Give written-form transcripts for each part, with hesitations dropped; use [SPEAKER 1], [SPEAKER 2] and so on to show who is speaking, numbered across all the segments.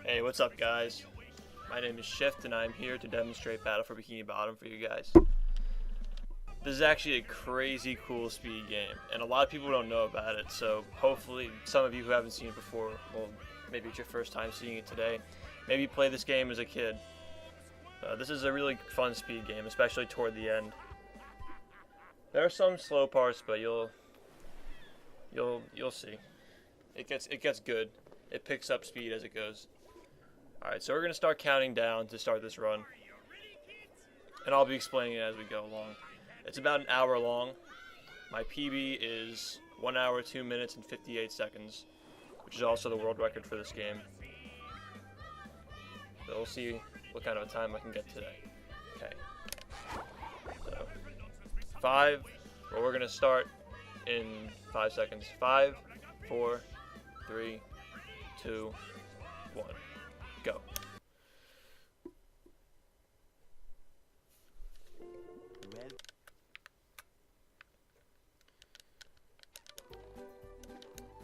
[SPEAKER 1] Hey, what's up guys? My name is SHiFT and I'm here to demonstrate Battle for Bikini Bottom for you guys. This is actually a crazy cool speed game and a lot of people don't know about it, so hopefully some of you who haven't seen it before, well, maybe it's your first time seeing it today, maybe play this game as a kid. This is a really fun speed game, especially toward the end. There are some slow parts, but you'll see. It gets good. It picks up speed as it goes. Alright, so we're going to start counting down to start this run. And I'll be explaining it as we go along. It's about an hour long. My PB is 1 hour, 2 minutes, and 58 seconds, which is also the world record for this game. So we'll see what kind of a time I can get today. Okay. So, we're going to start in 5 seconds. 5, 4, 3, 2, 1. Go.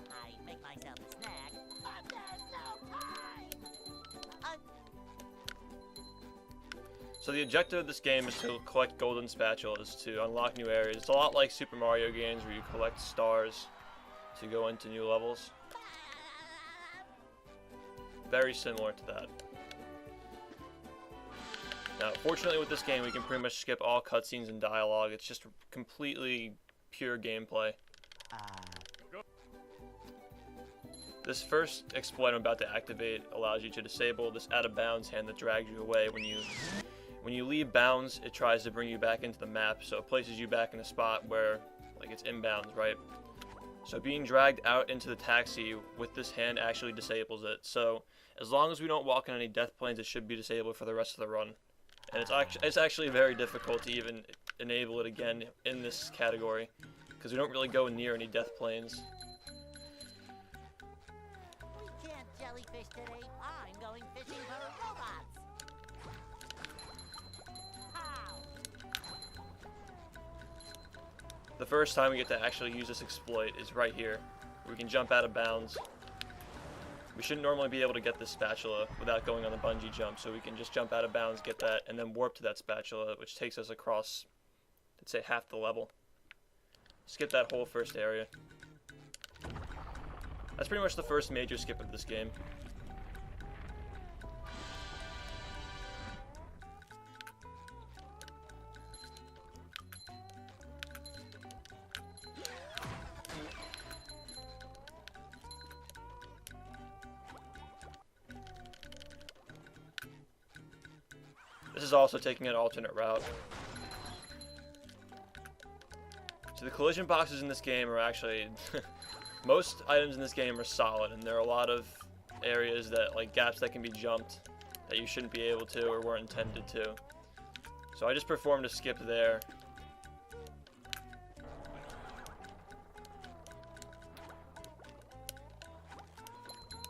[SPEAKER 2] I make myself a snack, but there's no time.
[SPEAKER 1] So the objective of this game is to collect golden spatulas to unlock new areas. It's a lot like Super Mario games where you collect stars to go into new levels. Very similar to that. Now, fortunately with this game, we can pretty much skip all cutscenes and dialogue. It's just completely pure gameplay. This first exploit I'm about to activate allows you to disable this out of bounds hand that drags you away. When you leave bounds, it tries to bring you back into the map, so it places you back in a spot where, like, it's inbounds, right? So being dragged out into the taxi with this hand actually disables it. So as long as we don't walk on any death planes, it should be disabled for the rest of the run. And it's actually very difficult to even enable it again in this category, because we don't really go near any death planes.
[SPEAKER 2] We can't jellyfish today. I'm going fishing for robots.
[SPEAKER 1] The first time we get to actually use this exploit is right here. We can jump out of bounds. We shouldn't normally be able to get this spatula without going on the bungee jump, so we can just jump out of bounds, get that, and then warp to that spatula, which takes us across, let's say, half the level. Skip that whole first area. That's pretty much the first major skip of this game. This is also taking an alternate route. So the collision boxes in this game are actually... most items in this game are solid, and there are a lot of areas that, like, gaps that can be jumped that you shouldn't be able to or weren't intended to. So I just performed a skip there.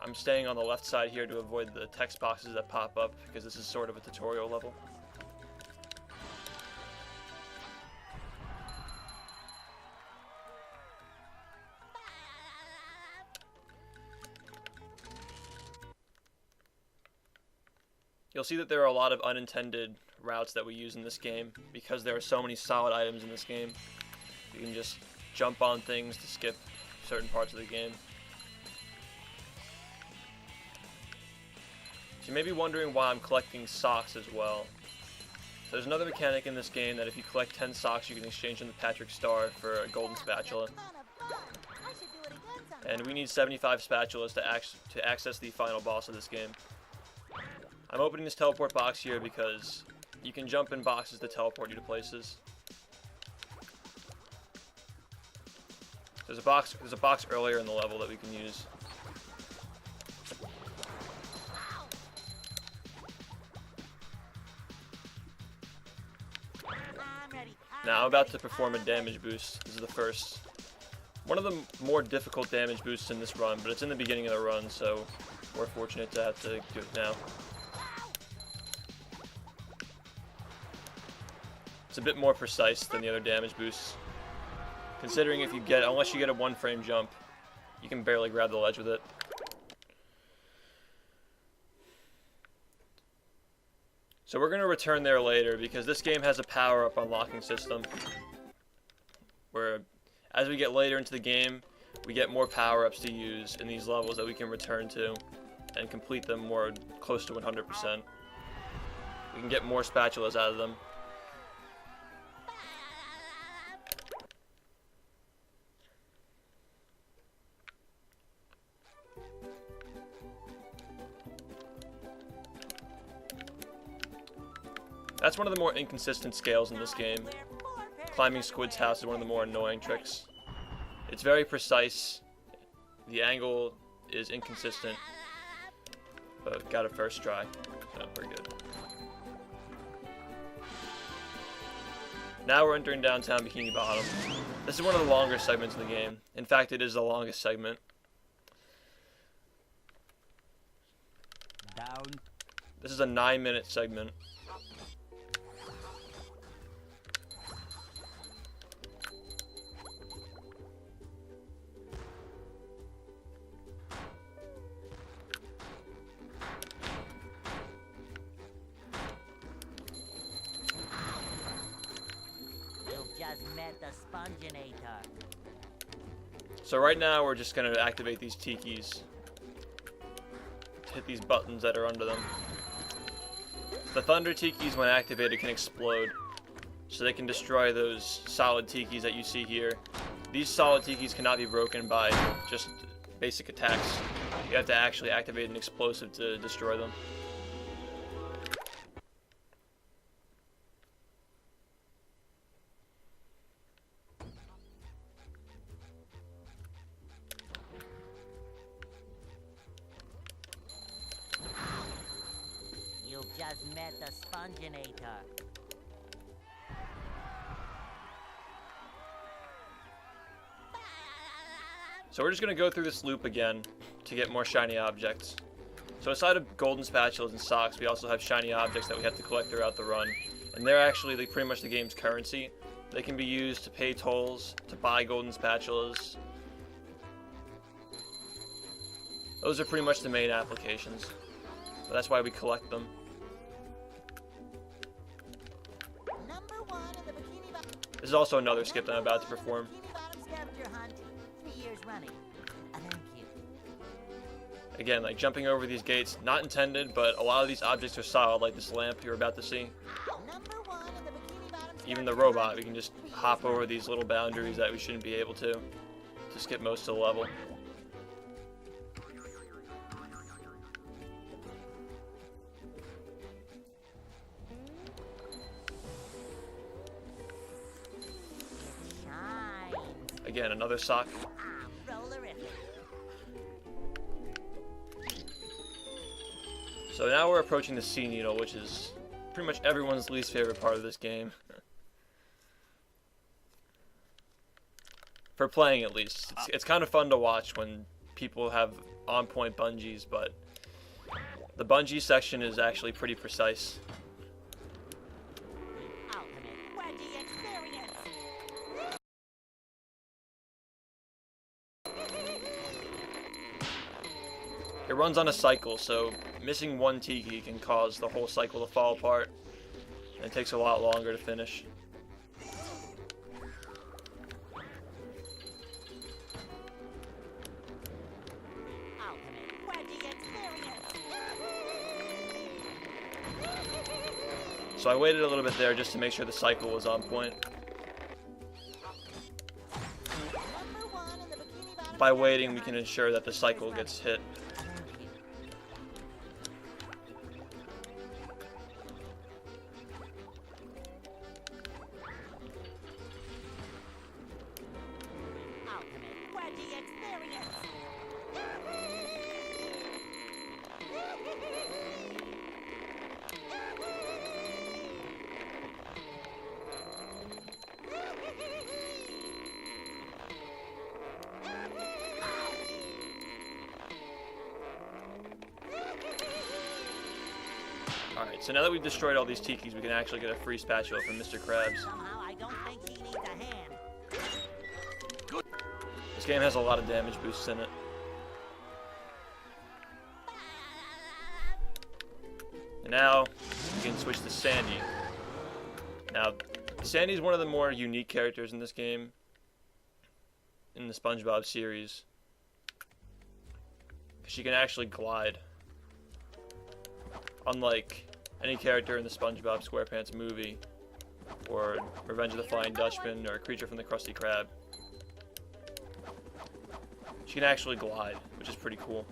[SPEAKER 1] I'm staying on the left side here to avoid the text boxes that pop up, because this is sort of a tutorial level. You'll see that there are a lot of unintended routes that we use in this game, because there are so many solid items in this game. You can just jump on things to skip certain parts of the game. You may be wondering why I'm collecting socks as well. So there's another mechanic in this game that if you collect 10 socks, you can exchange them to Patrick's Star for a golden spatula. And we need 75 spatulas to access the final boss of this game. I'm opening this teleport box here because you can jump in boxes to teleport you to places. There's a box earlier in the level that we can use. Now I'm about to perform a damage boost. This is the first. One of the more difficult damage boosts in this run, but it's in the beginning of the run, so we're fortunate to have to do it now. It's a bit more precise than the other damage boosts. Considering unless you get a 1-frame jump, you can barely grab the ledge with it. So we're going to return there later because this game has a power-up unlocking system where as we get later into the game, we get more power-ups to use in these levels that we can return to and complete them more close to 100%. We can get more spatulas out of them. That's one of the more inconsistent scales in this game. Climbing Squid's house is one of the more annoying tricks. It's very precise. The angle is inconsistent. But got it first try. So pretty good. Now we're entering downtown Bikini Bottom. This is one of the longer segments in the game. In fact, it is the longest segment.
[SPEAKER 3] Down.
[SPEAKER 1] This is a 9-minute segment.
[SPEAKER 2] Just met the Sponginator.
[SPEAKER 1] So right now we're just going to activate these tikis. Hit these buttons that are under them. The thunder tikis when activated can explode. So they can destroy those solid tikis that you see here. These solid tikis cannot be broken by just basic attacks. You have to actually activate an explosive to destroy them.
[SPEAKER 2] You just met the Sponginator.
[SPEAKER 1] So we're just going to go through this loop again to get more shiny objects. So aside of golden spatulas and socks, we also have shiny objects that we have to collect throughout the run. And they're actually pretty much the game's currency. They can be used to pay tolls, to buy golden spatulas. Those are pretty much the main applications. But that's why we collect them.
[SPEAKER 2] Number 1 in the Bikini Bottom.
[SPEAKER 1] This is also another skip that I'm about to perform.
[SPEAKER 2] Bikini Bottom scavenger hunt. 3 years running. Thank you.
[SPEAKER 1] Again, like jumping over these gates, not intended, but a lot of these objects are solid, like this lamp you're about to see.
[SPEAKER 2] Number 1 in the Bikini Bottom.
[SPEAKER 1] Even the robot, we can just hop over these little boundaries that we shouldn't be able to skip most of the level.
[SPEAKER 2] Shines.
[SPEAKER 1] Again, another sock.
[SPEAKER 2] I'm rollerific.
[SPEAKER 1] So now we're approaching the sea needle, which is pretty much everyone's least favorite part of this game. For playing, at least. It's kind of fun to watch when people have on-point bungees, but the bungee section is actually pretty precise.
[SPEAKER 2] Ultimate wedgie experience.
[SPEAKER 1] It runs on a cycle, so missing one tiki can cause the whole cycle to fall apart, and it takes a lot longer to finish.
[SPEAKER 2] Ultimate wedgie experience.
[SPEAKER 1] So I waited a little bit there just to make sure the cycle was on point.
[SPEAKER 2] Number 1 in the Bikini Bottom.
[SPEAKER 1] By waiting, we can ensure that the cycle gets hit.
[SPEAKER 2] Ultimate wedgie experience.
[SPEAKER 1] Alright, so now that we've destroyed all these tikis, we can actually get a free spatula from Mr. Krabs.
[SPEAKER 2] Somehow I don't think he needs a hand.
[SPEAKER 1] This game has a lot of damage boosts in it. And now, you can switch to Sandy. Now, Sandy is one of the more unique characters in this game, in the Spongebob series. She can actually glide. Unlike any character in the Spongebob SquarePants movie, or Revenge of the Flying Dutchman, or Creature from the Krusty Krab. She can actually glide, which is pretty cool.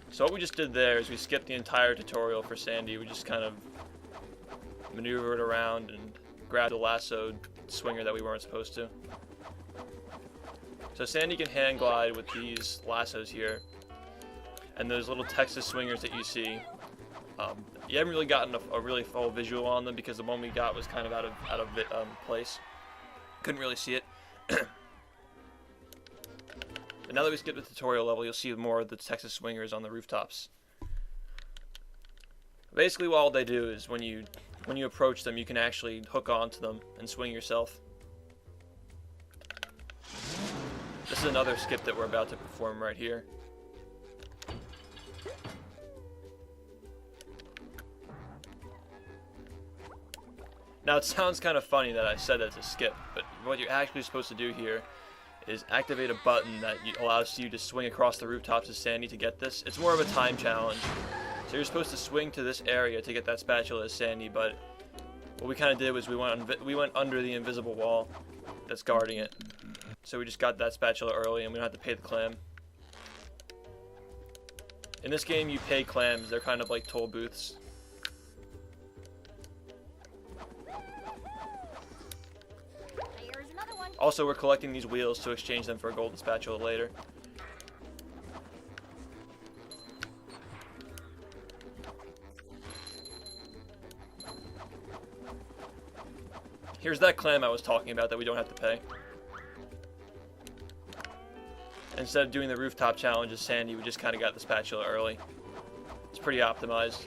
[SPEAKER 1] So what we just did there is we skipped the entire tutorial for Sandy. We just kind of maneuvered around and grabbed a lassoed swinger that we weren't supposed to. So Sandy can hand glide with these lassos here. And those little Texas swingers that you see, you haven't really gotten a really full visual on them because the one we got was kind of out of place. Couldn't really see it. But now that we skipped the tutorial level, you'll see more of the Texas swingers on the rooftops. Basically, all they do is when you approach them, you can actually hook onto them and swing yourself. This is another skip that we're about to perform right here. Now, it sounds kind of funny that I said that's a skip, but what you're actually supposed to do here is activate a button that allows you to swing across the rooftops of Sandy to get this. It's more of a time challenge. So you're supposed to swing to this area to get that spatula as Sandy, but what we kind of did was we went under the invisible wall that's guarding it. So we just got that spatula early and we don't have to pay the clam. In this game, you pay clams. They're kind of like toll booths. Also, we're collecting these wheels to exchange them for a golden spatula later. Here's that clam I was talking about that we don't have to pay. Instead of doing the rooftop challenge as Sandy, we just kind of got the spatula early. It's pretty optimized.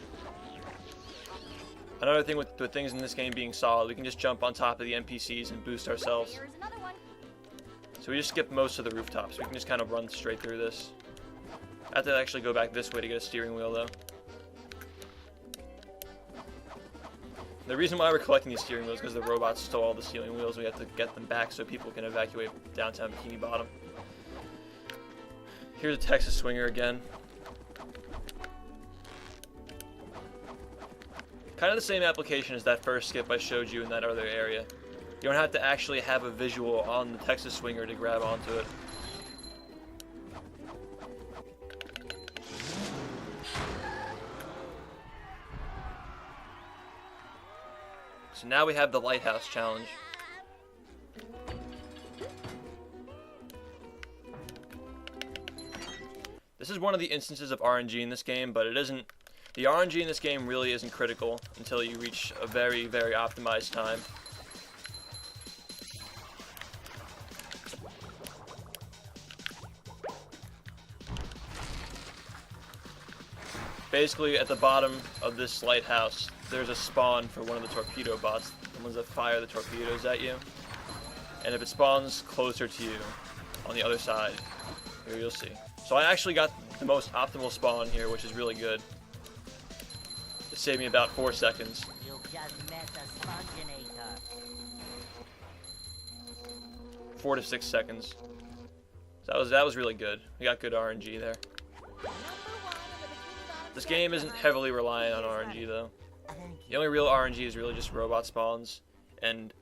[SPEAKER 1] Another thing with things in this game being solid, we can just jump on top of the NPCs and boost ourselves. So we just skip most of the rooftops. We can just kind of run straight through this. I have to actually go back this way to get a steering wheel though. The reason why we're collecting these steering wheels is because the robots stole all the steering wheels. We have to get them back so people can evacuate downtown Bikini Bottom. Here's a Texas swinger again. Kind of the same application as that first skip I showed you in that other area. You don't have to actually have a visual on the Texas swinger to grab onto it. So now we have the lighthouse challenge. This is one of the instances of RNG in this game, but it isn't. The RNG in this game really isn't critical until you reach a very, very optimized time. Basically, at the bottom of this lighthouse, there's a spawn for one of the torpedo bots, the ones that fire the torpedoes at you. And if it spawns closer to you on the other side, here you'll see. So I actually got the most optimal spawn here, which is really good. It saved me about 4 seconds.
[SPEAKER 2] You just met a Sponginator.
[SPEAKER 1] 4 to 6 seconds. So that was really good. We got good RNG there. This game isn't heavily reliant on RNG though. The only real RNG is really just robot spawns, and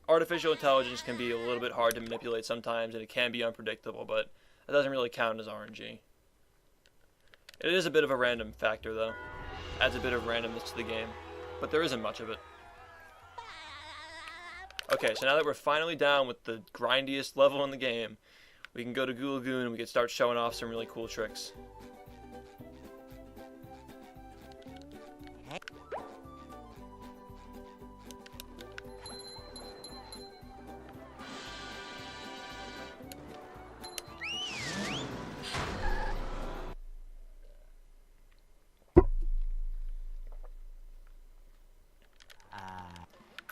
[SPEAKER 1] artificial intelligence can be a little bit hard to manipulate sometimes, and it can be unpredictable, but that doesn't really count as RNG. It is a bit of a random factor though. Adds a bit of randomness to the game, but there isn't much of it. Okay, so now that we're finally down with the grindiest level in the game, we can go to Goo Lagoon and we can start showing off some really cool tricks.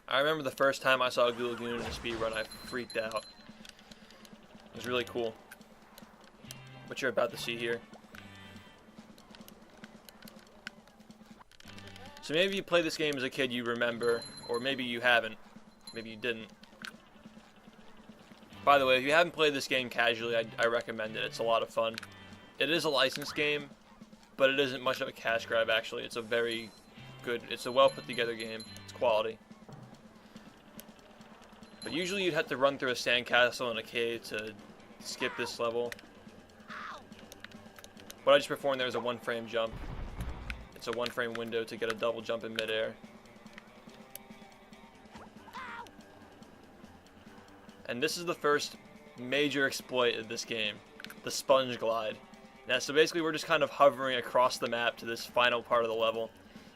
[SPEAKER 1] I remember the first time I saw Goo Lagoon in a speedrun, I freaked out. It was really cool. What you're about to see here. So maybe you played this game as a kid, you remember, or maybe you haven't. Maybe you didn't. By the way, if you haven't played this game casually, I recommend it. It's a lot of fun. It is a licensed game, but it isn't much of a cash grab, actually. It's a very good, it's a well put together game. It's quality. But usually you'd have to run through a sandcastle and a cave to skip this level. What I just performed there is a 1-frame jump. It's a 1-frame window to get a double jump in midair. And this is the first major exploit of this game, the sponge glide. Now, so basically we're just kind of hovering across the map to this final part of the level.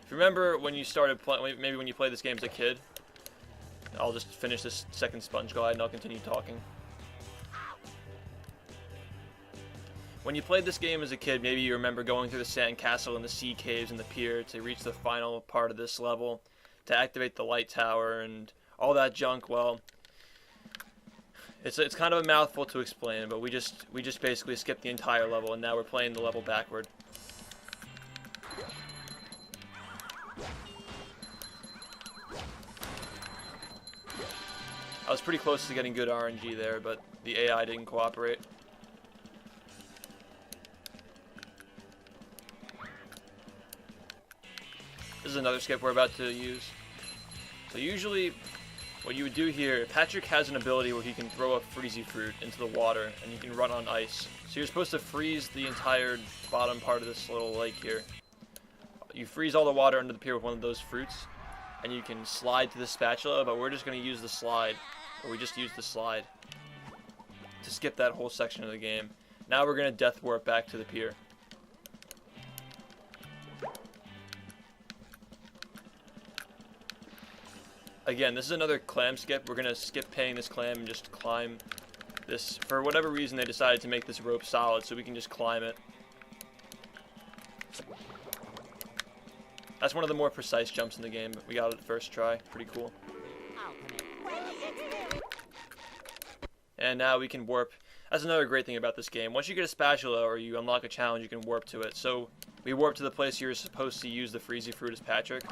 [SPEAKER 1] If you remember when you started playing, maybe when you played this game as a kid, I'll just finish this second sponge glide and I'll continue talking. When you played this game as a kid, maybe you remember going through the sand castle and the sea caves and the pier to reach the final part of this level, to activate the light tower and all that junk. Well, it's kind of a mouthful to explain, but we just basically skipped the entire level and now we're playing the level backward. I was pretty close to getting good RNG there, but the AI didn't cooperate. This is another skip we're about to use. So usually, what you would do here, Patrick has an ability where he can throw a freezy fruit into the water, and you can run on ice. So you're supposed to freeze the entire bottom part of this little lake here. You freeze all the water under the pier with one of those fruits, and you can slide to the spatula, but we're just going to use the slide, or we just use the slide to skip that whole section of the game. Now we're going to death warp back to the pier. Again, this is another clam skip. We're going to skip paying this clam and just climb this. For whatever reason, they decided to make this rope solid so we can just climb it. That's one of the more precise jumps in the game, but we got it the first try. Pretty cool. And now we can warp. That's another great thing about this game. Once you get a spatula or you unlock a challenge, you can warp to it. So we warp to the place you're supposed to use the freezy fruit as Patrick.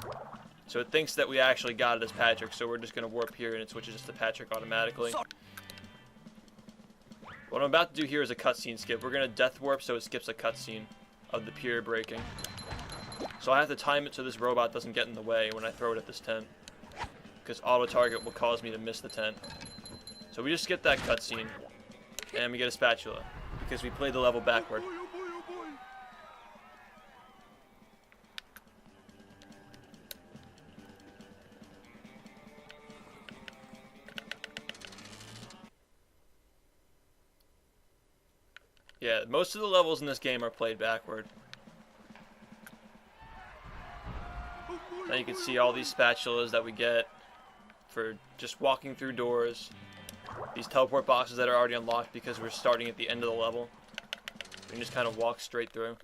[SPEAKER 1] So it thinks that we actually got it as Patrick, so we're just going to warp here and it switches us to Patrick automatically. What I'm about to do here is a cutscene skip. We're going to death warp so it skips a cutscene of the pier breaking. So I have to time it so this robot doesn't get in the way when I throw it at this tent, because auto-target will cause me to miss the tent. So we just skip that cutscene, and we get a spatula, because we played the level backward. Yeah, most of the levels in this game are played backward. Now you can see all these spatulas that we get for just walking through doors. These teleport boxes that are already unlocked because we're starting at the end of the level. We can just kind of walk straight through.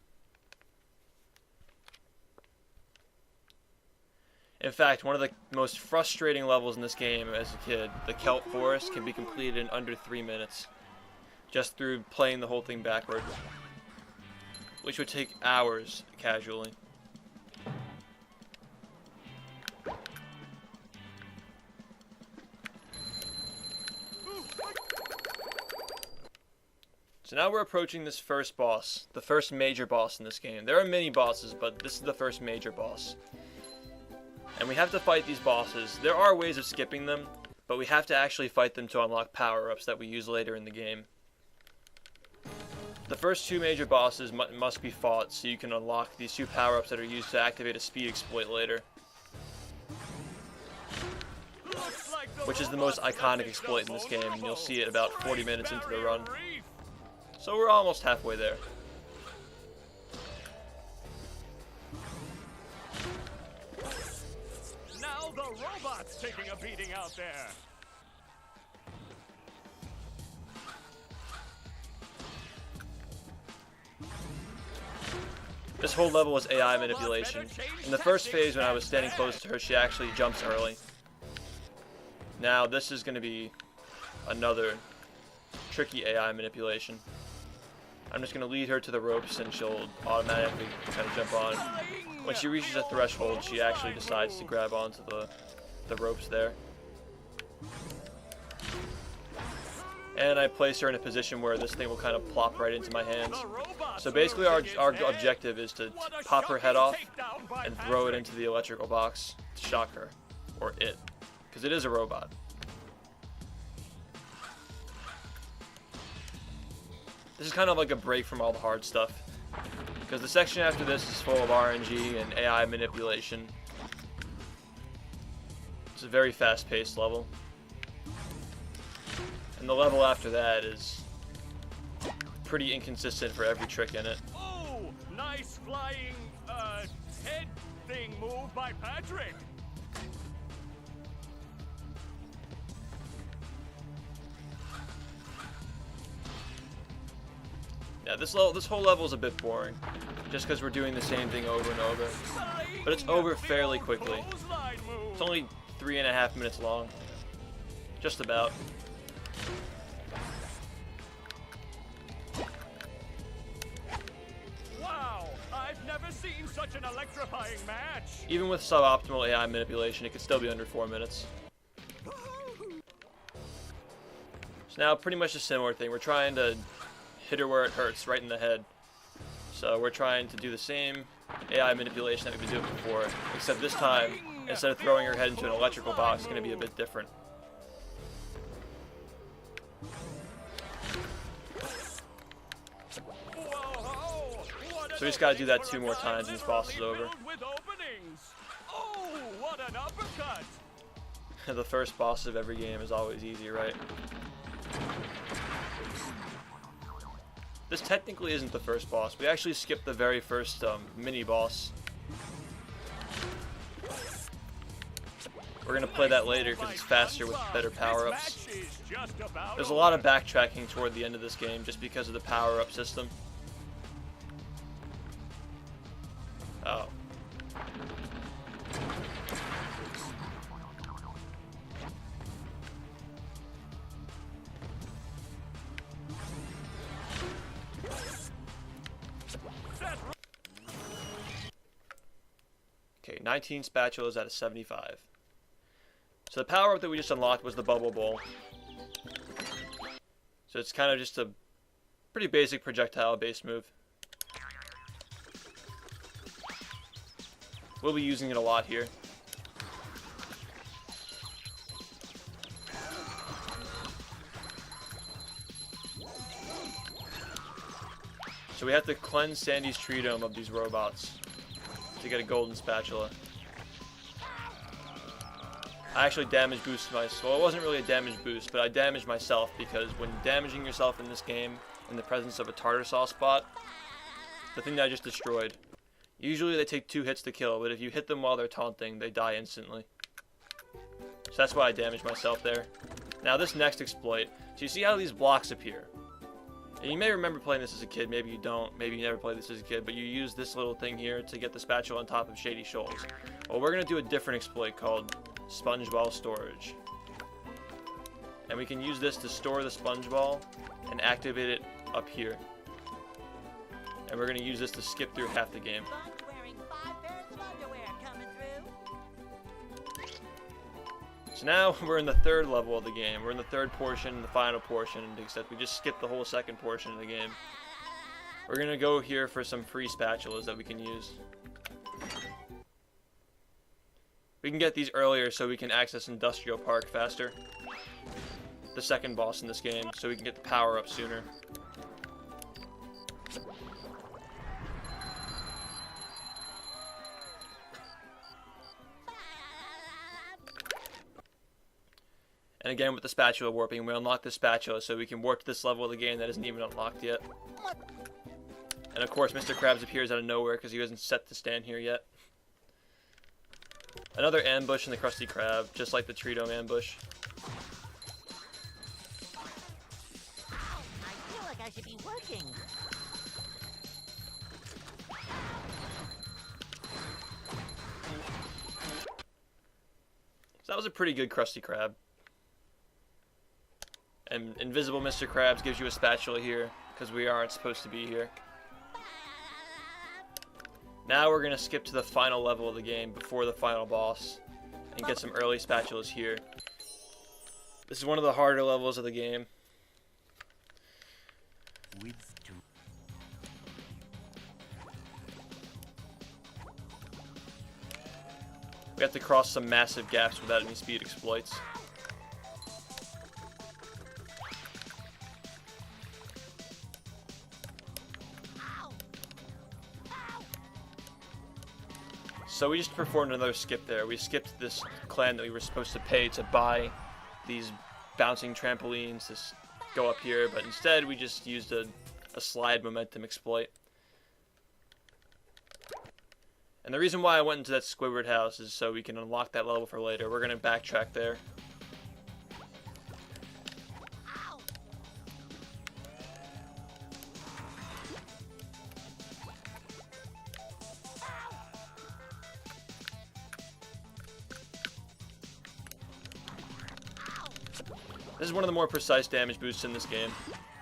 [SPEAKER 1] In fact, one of the most frustrating levels in this game as a kid, the Kelp Forest, can be completed in under 3 minutes. Just through playing the whole thing backward. Which would take hours casually. So now we're approaching this first boss, the first major boss in this game. There are many bosses, but this is the first major boss. And we have to fight these bosses. There are ways of skipping them, but we have to actually fight them to unlock power-ups that we use later in the game. The first two major bosses must be fought so you can unlock these two power-ups that are used to activate a speed exploit later. Which is the most iconic exploit in this game, and you'll see it about 40 minutes into the run. So we're almost halfway there.
[SPEAKER 3] Now the robot's taking a beating out there.
[SPEAKER 1] This whole level is AI manipulation. In the first phase, when I was standing close to her, she actually jumps early. Now this is going to be another tricky AI manipulation. I'm just going to lead her to the ropes and she'll automatically kind of jump on. When she reaches a threshold, she actually decides to grab onto the ropes there. And I place her in a position where this thing will kind of plop right into my hands. So basically our objective is to pop her head off and throw it into the electrical box to shock her. Or it. Because it is a robot. This is kind of like a break from all the hard stuff. Because the section after this is full of RNG and AI manipulation. It's a very fast-paced level. And the level after that is pretty inconsistent for every trick in it.
[SPEAKER 3] Oh, nice flying, head thing move by Patrick.
[SPEAKER 1] Yeah, this whole level is a bit boring, just because we're doing the same thing over and over. But it's over fairly quickly. It's only 3.5 minutes long. Just about.
[SPEAKER 3] Wow, I've never seen such an electrifying match.
[SPEAKER 1] Even with suboptimal AI manipulation, it could still be under 4 minutes. So now, pretty much a similar thing. We're trying to hit her where it hurts, right in the head. So we're trying to do the same AI manipulation that we've been doing before, except this time, instead of throwing her head into an electrical box, it's going to be a bit different. So we just got to do that 2 more times and this boss is over.
[SPEAKER 3] Oh, what an uppercut!
[SPEAKER 1] The first boss of every game is always easy, right? This technically isn't the first boss. We actually skipped the very first mini-boss. We're going to play that later because it's faster with better power-ups. There's a lot of backtracking toward the end of this game just because of the power-up system. Oh. Okay, 19 spatulas out of 75. So the power-up that we just unlocked was the Bubble Bowl. So it's kind of just a pretty basic projectile-based move. We'll be using it a lot here. So we have to cleanse Sandy's tree dome of these robots to get a golden spatula. I actually damage boosted myself. Well, it wasn't really a damage boost, but I damaged myself because when damaging yourself in this game in the presence of a tartar sauce bot, the thing that I just destroyed, usually they take 2 hits to kill, but if you hit them while they're taunting, they die instantly. So that's why I damaged myself there. Now this next exploit, so you see how these blocks appear. And you may remember playing this as a kid, maybe you don't, maybe you never played this as a kid, but you use this little thing here to get the spatula on top of Shady Shoals. Well, we're going to do a different exploit called Sponge Ball Storage. And we can use this to store the sponge ball and activate it up here. And we're going to use this to skip through half the game.
[SPEAKER 2] Sponge wearing 5 pairs of underwear coming through.
[SPEAKER 1] So now we're in the 3rd level of the game. We're in the 3rd portion, the final portion, except we just skipped the whole 2nd portion of the game. We're going to go here for some free spatulas that we can use. We can get these earlier so we can access Industrial Park faster. The 2nd boss in this game, so we can get the power up sooner. And again, with the spatula warping, we unlock the spatula so we can warp to this level of the game that isn't even unlocked yet. And of course, Mr. Krabs appears out of nowhere because he wasn't set to stand here yet. Another ambush in the Krusty Krab, just like the Tree Dome ambush.
[SPEAKER 2] I feel like I should be working.
[SPEAKER 1] So that was a pretty good Krusty Krab. And Invisible Mr. Krabs gives you a spatula here, because we aren't supposed to be here. Now we're going to skip to the final level of the game before the final boss, and get some early spatulas here. This is one of the harder levels of the game. We have to cross some massive gaps without any speed exploits. So we just performed another skip there. We skipped this clan that we were supposed to pay to buy these bouncing trampolines to go up here, but instead we just used a slide momentum exploit. And the reason why I went into that Squidward house is so we can unlock that level for later. We're going to backtrack there. This is one of the more precise damage boosts in this game.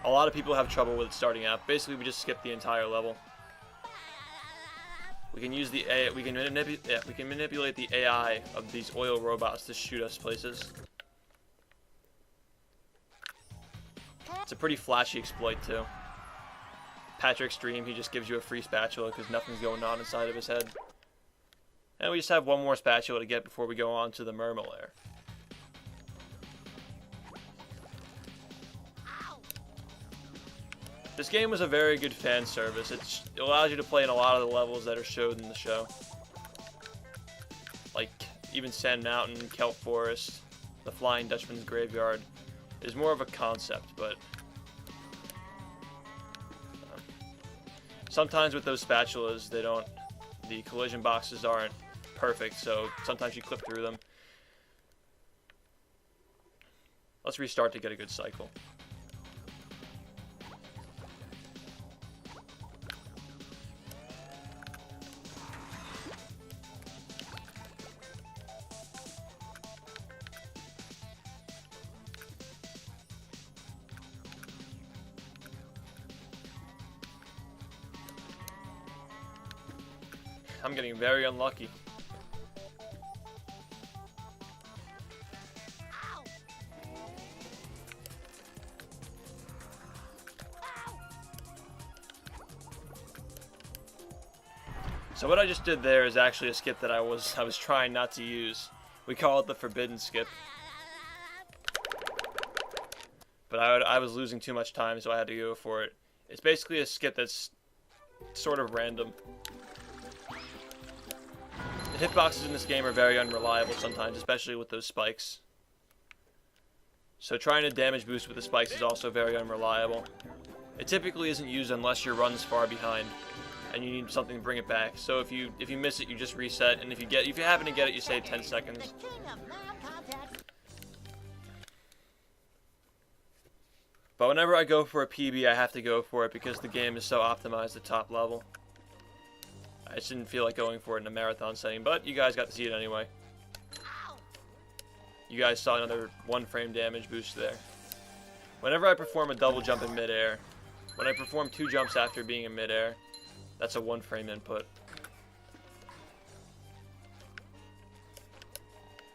[SPEAKER 1] A lot of people have trouble with it starting out. Basically, we just skip the entire level. We can use the we can manipulate the AI of these oil robots to shoot us places. It's a pretty flashy exploit too. Patrick's dream, he just gives you a free spatula because nothing's going on inside of his head. And we just have one more spatula to get before we go on to the Murmelair. This game was a very good fan service. It allows you to play in a lot of the levels that are showed in the show. Like, even Sand Mountain, Kelp Forest, the Flying Dutchman's Graveyard. It's more of a concept, but... sometimes with those spatulas, the collision boxes aren't perfect, so sometimes you clip through them. Let's restart to get a good cycle. I'm getting very unlucky. So what I just did there is actually a skip that I was trying not to use. We call it the forbidden skip. But I was losing too much time, so I had to go for it. It's basically a skip that's sort of random. The hitboxes in this game are very unreliable sometimes, especially with those spikes. So trying to damage boost with the spikes is also very unreliable. It typically isn't used unless your run's far behind and you need something to bring it back. So if you miss it, you just reset, and if you happen to get it, you save 10 seconds. But whenever I go for a PB, I have to go for it because the game is so optimized at top level. I just didn't feel like going for it in a marathon setting, but you guys got to see it anyway. You guys saw another 1 frame damage boost there. Whenever I perform a double jump in midair, when I perform 2 jumps after being in midair, that's a 1 frame input.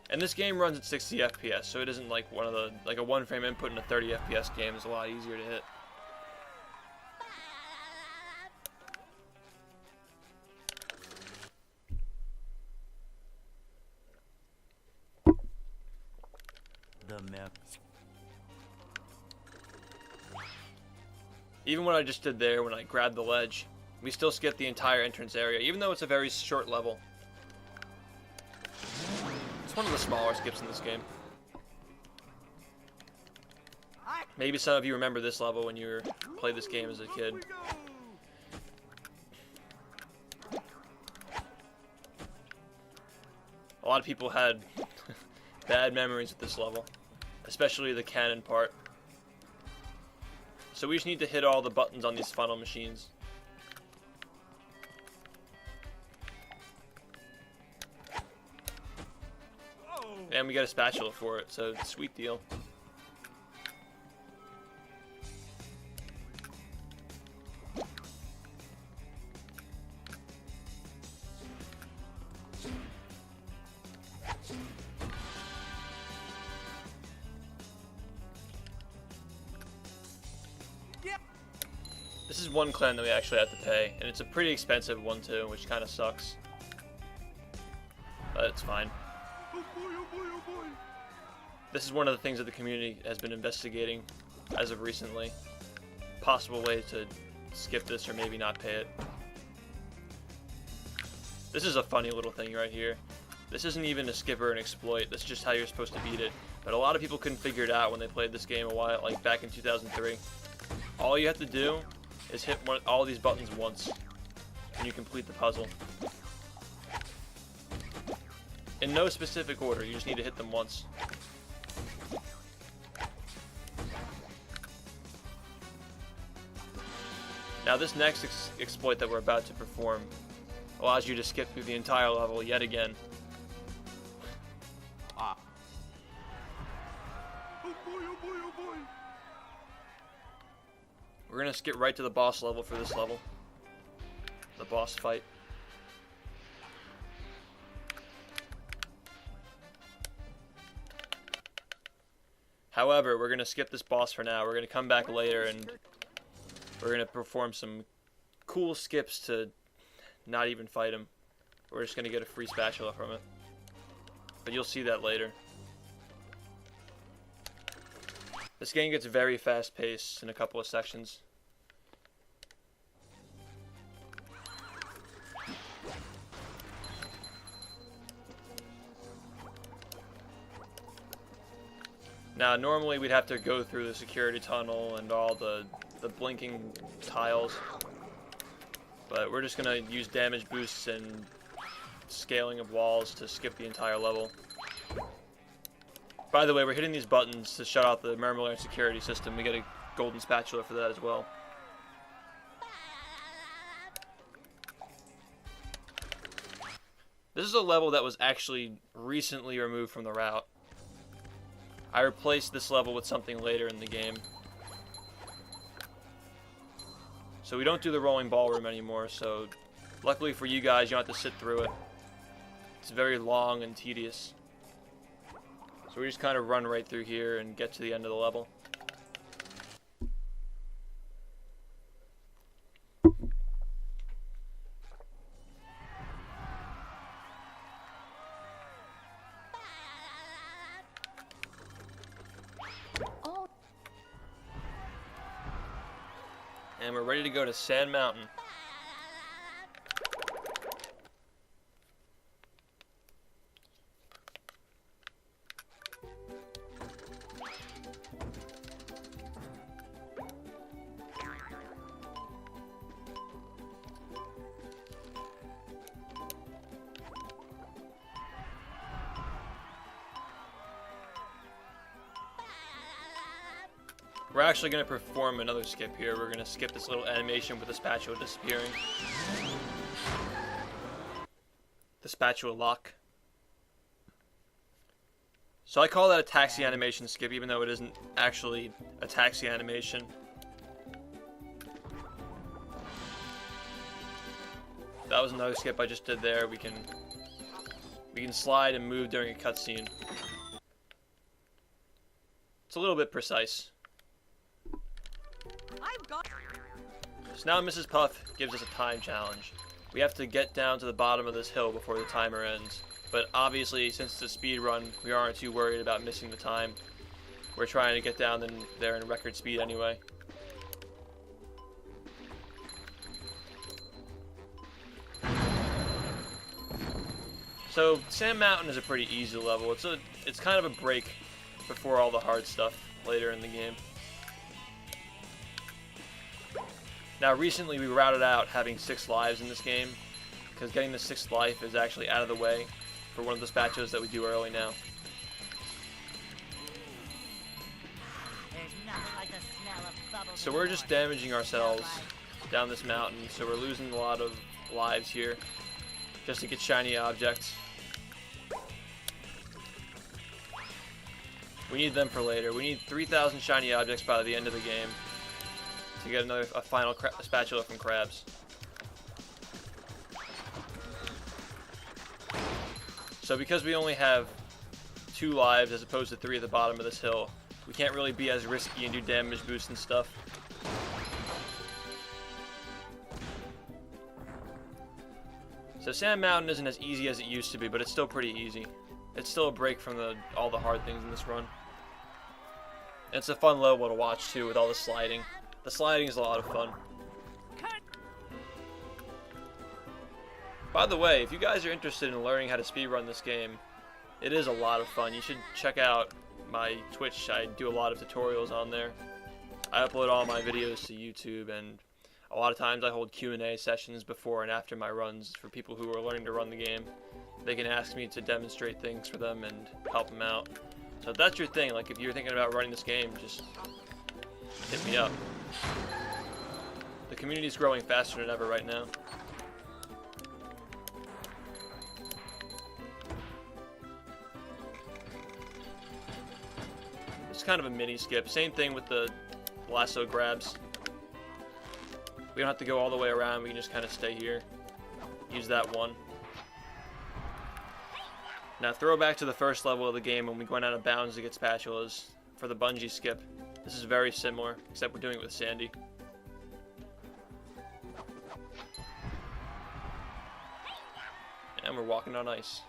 [SPEAKER 1] And this game runs at 60 FPS, so it isn't like a 1 frame input in a 30 FPS game is a lot easier to hit. Even what I just did there when I grabbed the ledge, we still skip the entire entrance area, even though it's a very short level. It's one of the smaller skips in this game. Maybe some of you remember this level when you played this game as a kid. A lot of people had bad memories with this level, especially the cannon part. So we just need to hit all the buttons on these funnel machines. And we got a spatula for it, so sweet deal. This is one clan that we actually have to pay, and it's a pretty expensive one too, which kind of sucks. But it's fine.
[SPEAKER 3] Oh boy, oh boy, oh boy.
[SPEAKER 1] This is one of the things that the community has been investigating as of recently. Possible way to skip this or maybe not pay it. This is a funny little thing right here. This isn't even a skip or an exploit, that's just how you're supposed to beat it. But a lot of people couldn't figure it out when they played this game a while, like back in 2003. All you have to do is hit all these buttons once, and you complete the puzzle. In no specific order, you just need to hit them once. Now this next exploit that we're about to perform allows you to skip through the entire level yet again.
[SPEAKER 3] Oh boy, oh boy, oh boy.
[SPEAKER 1] We're gonna skip right to the boss level for this level. The boss fight. However, we're gonna skip this boss for now. We're gonna come back later and we're gonna perform some cool skips to not even fight him. We're just gonna get a free spatula from it. But you'll see that later. This game gets very fast paced in a couple of sections. Now normally we'd have to go through the security tunnel and all the blinking tiles. But we're just gonna use damage boosts and scaling of walls to skip the entire level. By the way, we're hitting these buttons to shut off the Murmular security system. We get a golden spatula for that as well. This is a level that was actually recently removed from the route. I replaced this level with something later in the game. So we don't do the rolling ballroom anymore, so luckily for you guys, you don't have to sit through it. It's very long and tedious. So we just kind of run right through here and get to the end of the level. And we're ready to go to Sand Mountain. We're actually going to perform another skip here. We're going to skip this little animation with the spatula disappearing. The spatula lock. So I call that a taxi animation skip, even though it isn't actually a taxi animation. That was another skip I just did there. We can slide and move during a cutscene. It's a little bit precise. So now Mrs. Puff gives us a time challenge. We have to get down to the bottom of this hill before the timer ends. But obviously, since it's a speed run, we aren't too worried about missing the time. We're trying to get down there in record speed anyway. So Sand Mountain is a pretty easy level. It's kind of a break before all the hard stuff later in the game. Now recently we routed out having 6 lives in this game, because getting the 6th life is actually out of the way for one of the spatulas that we do early now.
[SPEAKER 2] There's nothing like the smell of bubbles.
[SPEAKER 1] So we're just damaging ourselves down this mountain, so we're losing a lot of lives here just to get shiny objects. We need them for later. We need 3,000 shiny objects by the end of the game to get a final spatula from crabs. So because we only have 2 lives as opposed to 3 at the bottom of this hill, we can't really be as risky and do damage boosts and stuff. So Sand Mountain isn't as easy as it used to be, but it's still pretty easy. It's still a break from all the hard things in this run. And it's a fun level to watch too, with all the sliding. The sliding is a lot of fun. By the way, if you guys are interested in learning how to speedrun this game, it is a lot of fun. You should check out my Twitch. I do a lot of tutorials on there. I upload all my videos to YouTube, and a lot of times I hold Q&A sessions before and after my runs for people who are learning to run the game. They can ask me to demonstrate things for them and help them out. So if that's your thing, like if you're thinking about running this game, just hit me up. The community is growing faster than ever right now. It's kind of a mini skip. Same thing with the lasso grabs. We don't have to go all the way around. We can just kind of stay here. Use that one. Now throwback to the first level of the game when we went out of bounds to get spatulas. For the bungee skip, this is very similar, except we're doing it with Sandy. And we're walking on ice.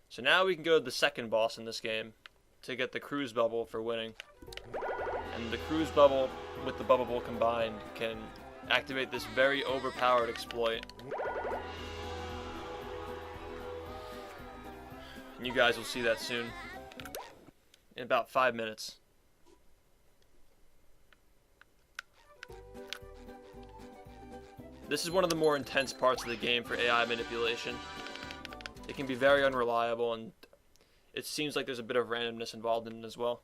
[SPEAKER 1] So now we can go to the second boss in this game to get the cruise bubble for winning. And the cruise bubble with the bubble bowl combined can activate this very overpowered exploit. And you guys will see that soon. In about 5 minutes. This is one of the more intense parts of the game for AI manipulation. It can be very unreliable, and it seems like there's a bit of randomness involved in it as well.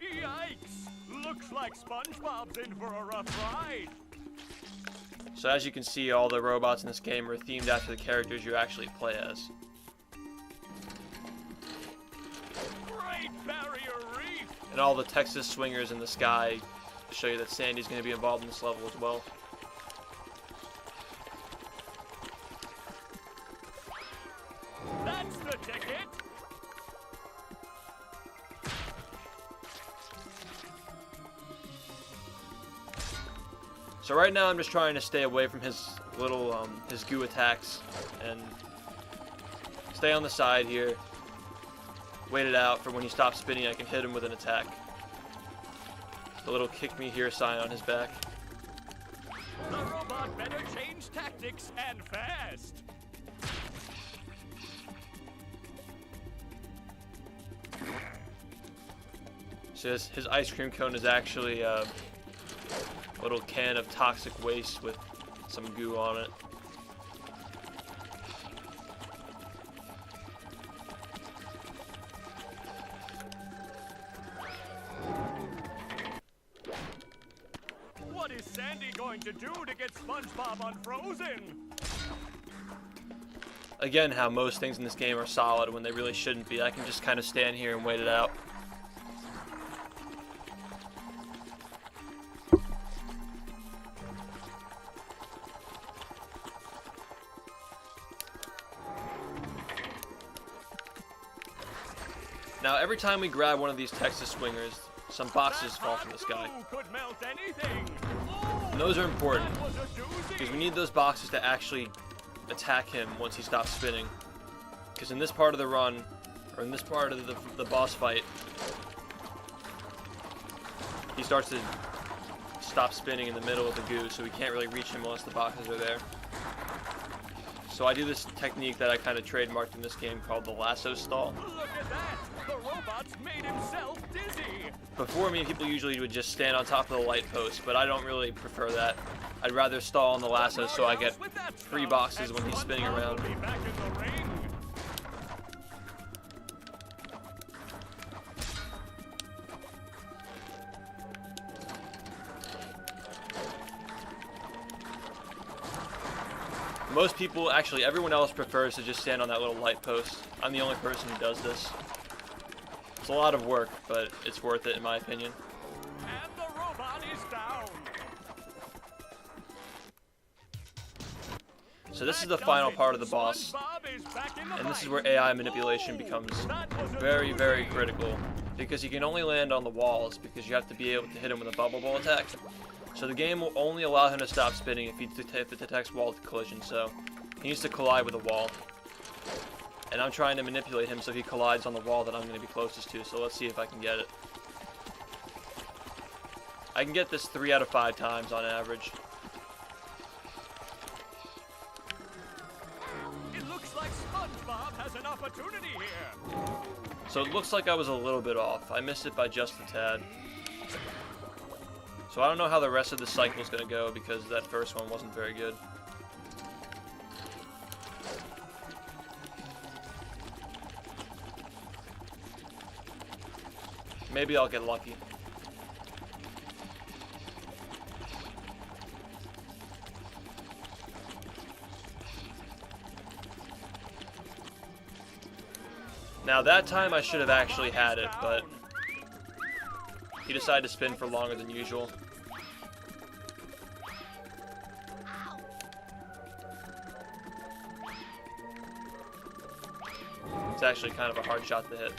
[SPEAKER 3] Yikes! Looks like Spongebob's in for a rough ride.
[SPEAKER 1] So as you can see, all the robots in this game are themed after the characters you actually play as.
[SPEAKER 3] Great Barrier Reef!
[SPEAKER 1] And all the Texas swingers in the sky show you that Sandy's going to be involved in this level as well.
[SPEAKER 3] That's the ticket!
[SPEAKER 1] So right now I'm just trying to stay away from his little, his goo attacks and stay on the side here. Wait it out for when he stops spinning I can hit him with an attack. The little kick me here sign on his back.
[SPEAKER 3] The robot better change tactics and fast!
[SPEAKER 1] So his ice cream cone is actually a little can of toxic waste with some goo on it.
[SPEAKER 3] What is Sandy going to do to get Spongebob unfrozen?
[SPEAKER 1] Again, how most things in this game are solid when they really shouldn't be. I can just kind of stand here and wait it out. Now, every time we grab one of these Texas swingers, some boxes fall from the sky.
[SPEAKER 3] Could melt anything.
[SPEAKER 1] And those are important,
[SPEAKER 3] That was a doozy.
[SPEAKER 1] because we need those boxes to actually attack him once he stops spinning. Because in this part of the run, or in this part of the boss fight, he starts to stop spinning in the middle of the goo, so we can't really reach him unless the boxes are there. So I do this technique that I kind of trademarked in this game called the lasso stall.
[SPEAKER 3] Look at that! The robot's made himself dizzy!
[SPEAKER 1] Before me, people usually would just stand on top of the light post, but I don't really prefer that. I'd rather stall on the lasso so I get free boxes when he's spinning around.
[SPEAKER 3] Be back in the ring.
[SPEAKER 1] Most people, actually everyone else, prefers to just stand on that little light post. I'm the only person who does this. It's a lot of work, but it's worth it in my opinion.
[SPEAKER 3] And the robot is down.
[SPEAKER 1] So this is the final part of the boss, and this is where AI manipulation becomes very, very critical, because he can only land on the walls because you have to be able to hit him with a bubble ball attack. So the game will only allow him to stop spinning if it detects wall collision, so he needs to collide with a wall. And I'm trying to manipulate him so he collides on the wall that I'm going to be closest to, so let's see if I can get it. I can get this 3 out of 5 times on average.
[SPEAKER 3] It looks like Spongebob has an opportunity here.
[SPEAKER 1] So it looks like I was a little bit off. I missed it by just a tad. So I don't know how the rest of the cycle is going to go because that first one wasn't very good. Maybe I'll get lucky. Now that time I should have actually had it, but he decided to spin for longer than usual. It's actually kind of a hard shot to hit.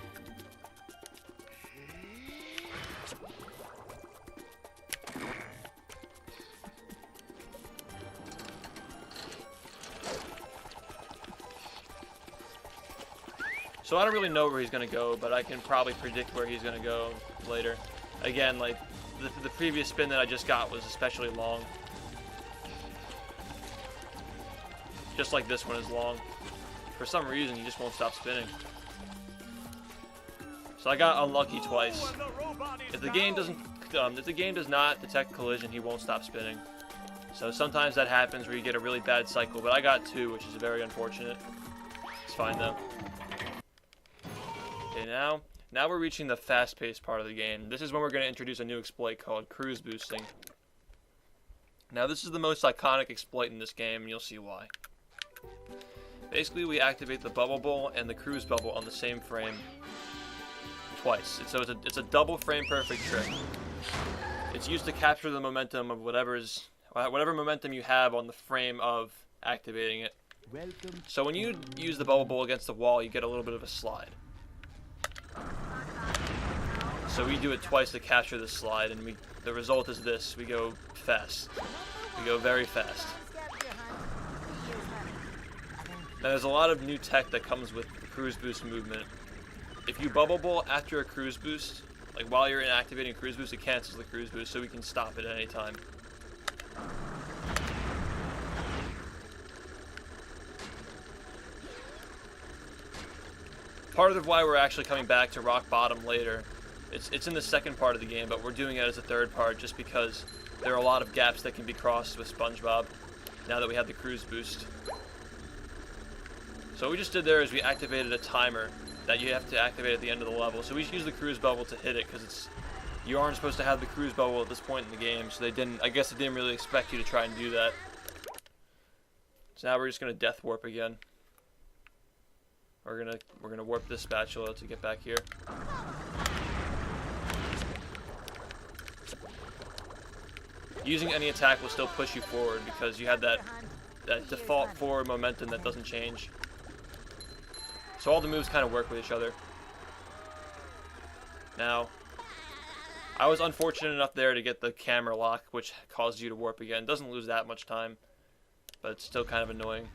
[SPEAKER 1] So I don't really know where he's going to go, but I can probably predict where he's going to go later. Again, like, the previous spin that I just got was especially long. Just like this one is long. For some reason, he just won't stop spinning. So I got unlucky twice. If the game does not detect collision, he won't stop spinning. So sometimes that happens where you get a really bad cycle, but I got 2, which is very unfortunate. It's fine though. Okay, now we're reaching the fast-paced part of the game. This is when we're going to introduce a new exploit called cruise boosting. Now this is the most iconic exploit in this game, and you'll see why. Basically, we activate the bubble bowl and the cruise bubble on the same frame twice. So it's a double frame perfect trick. It's used to capture the momentum of whatever momentum you have on the frame of activating it. So when you use the bubble bowl against the wall, you get a little bit of a slide. So we do it twice to capture the slide, and the result is this: we go fast. We go very fast. Now there's a lot of new tech that comes with the cruise boost movement. If you bubble bowl after a cruise boost, like while you're in activating a cruise boost, it cancels the cruise boost, so we can stop it at any time. Part of why we're actually coming back to rock bottom later, it's in the second part of the game, but we're doing it as a third part just because there are a lot of gaps that can be crossed with Spongebob now that we have the cruise boost. So what we just did there is we activated a timer that you have to activate at the end of the level. So we use the cruise bubble to hit it because you aren't supposed to have the cruise bubble at this point in the game, so I guess they didn't really expect you to try and do that. So now we're just gonna death warp again. We're gonna warp this spatula to get back here. Using any attack will still push you forward because you have that default forward momentum that doesn't change. So all the moves kind of work with each other. Now, I was unfortunate enough there to get the camera lock, which caused you to warp again. Doesn't lose that much time, but it's still kind of annoying.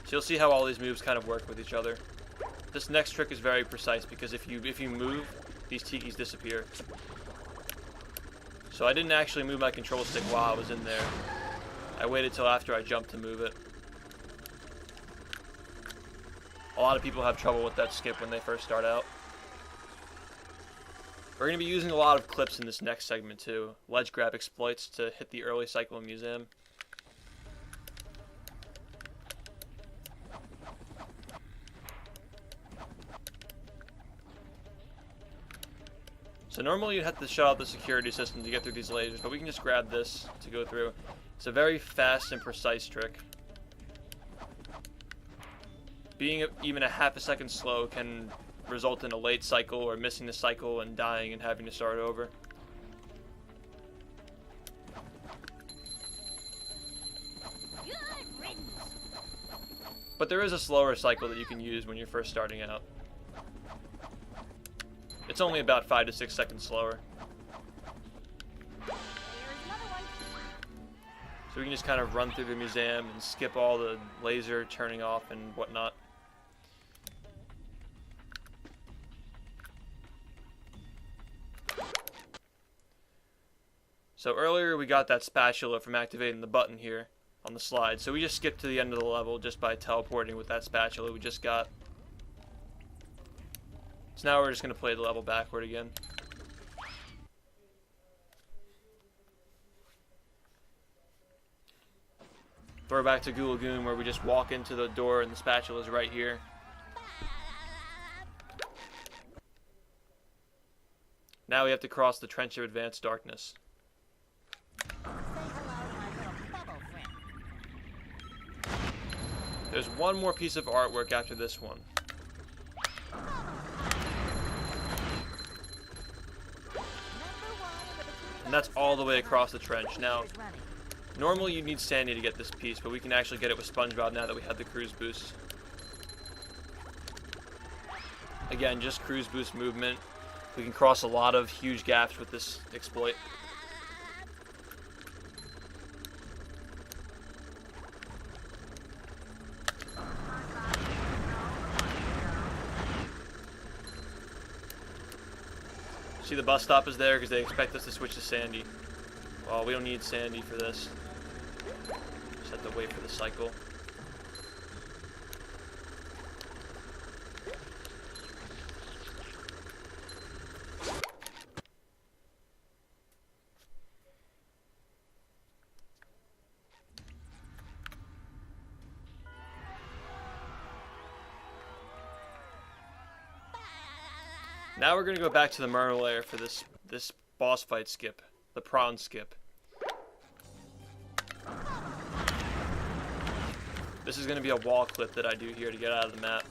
[SPEAKER 1] So you'll see how all these moves kind of work with each other. This next trick is very precise because if you move, these tikis disappear. So I didn't actually move my control stick while I was in there. I waited till after I jumped to move it. A lot of people have trouble with that skip when they first start out. We're going to be using a lot of clips in this next segment too. Ledge grab exploits to hit the early cycle museum. So normally you'd have to shut out the security system to get through these lasers, but we can just grab this to go through. It's a very fast and precise trick. Being even a half a second slow can result in a late cycle or missing the cycle and dying and having to start over.
[SPEAKER 2] Good riddance.
[SPEAKER 1] But there is a slower cycle that you can use when you're first starting out. It's only about 5 to 6 seconds slower.
[SPEAKER 2] Here's another one.
[SPEAKER 1] So we can just kind of run through the museum and skip all the laser turning off and whatnot. So earlier we got that spatula from activating the button here on the slide. So we just skipped to the end of the level just by teleporting with that spatula we just got. So now we're just going to play the level backward again. We're back to Goo Lagoon where we just walk into the door and the spatula is right here. Now we have to cross the Trench of Advanced Darkness.
[SPEAKER 2] Say hello, my little bubble friend.
[SPEAKER 1] There's one more piece of artwork after this one. And that's all the way across the trench. Now, normally you'd need Sandy to get this piece, but we can actually get it with Spongebob now that we have the cruise boost. Again, just cruise boost movement. We can cross a lot of huge gaps with this exploit. See, the bus stop is there because they expect us to switch to Sandy. Well, we don't need Sandy for this. Just have to wait for the cycle. Now we're going to go back to the Mermaid lair for this boss fight skip, the prawn skip. This is going to be a wall clip that I do here to get out of the map.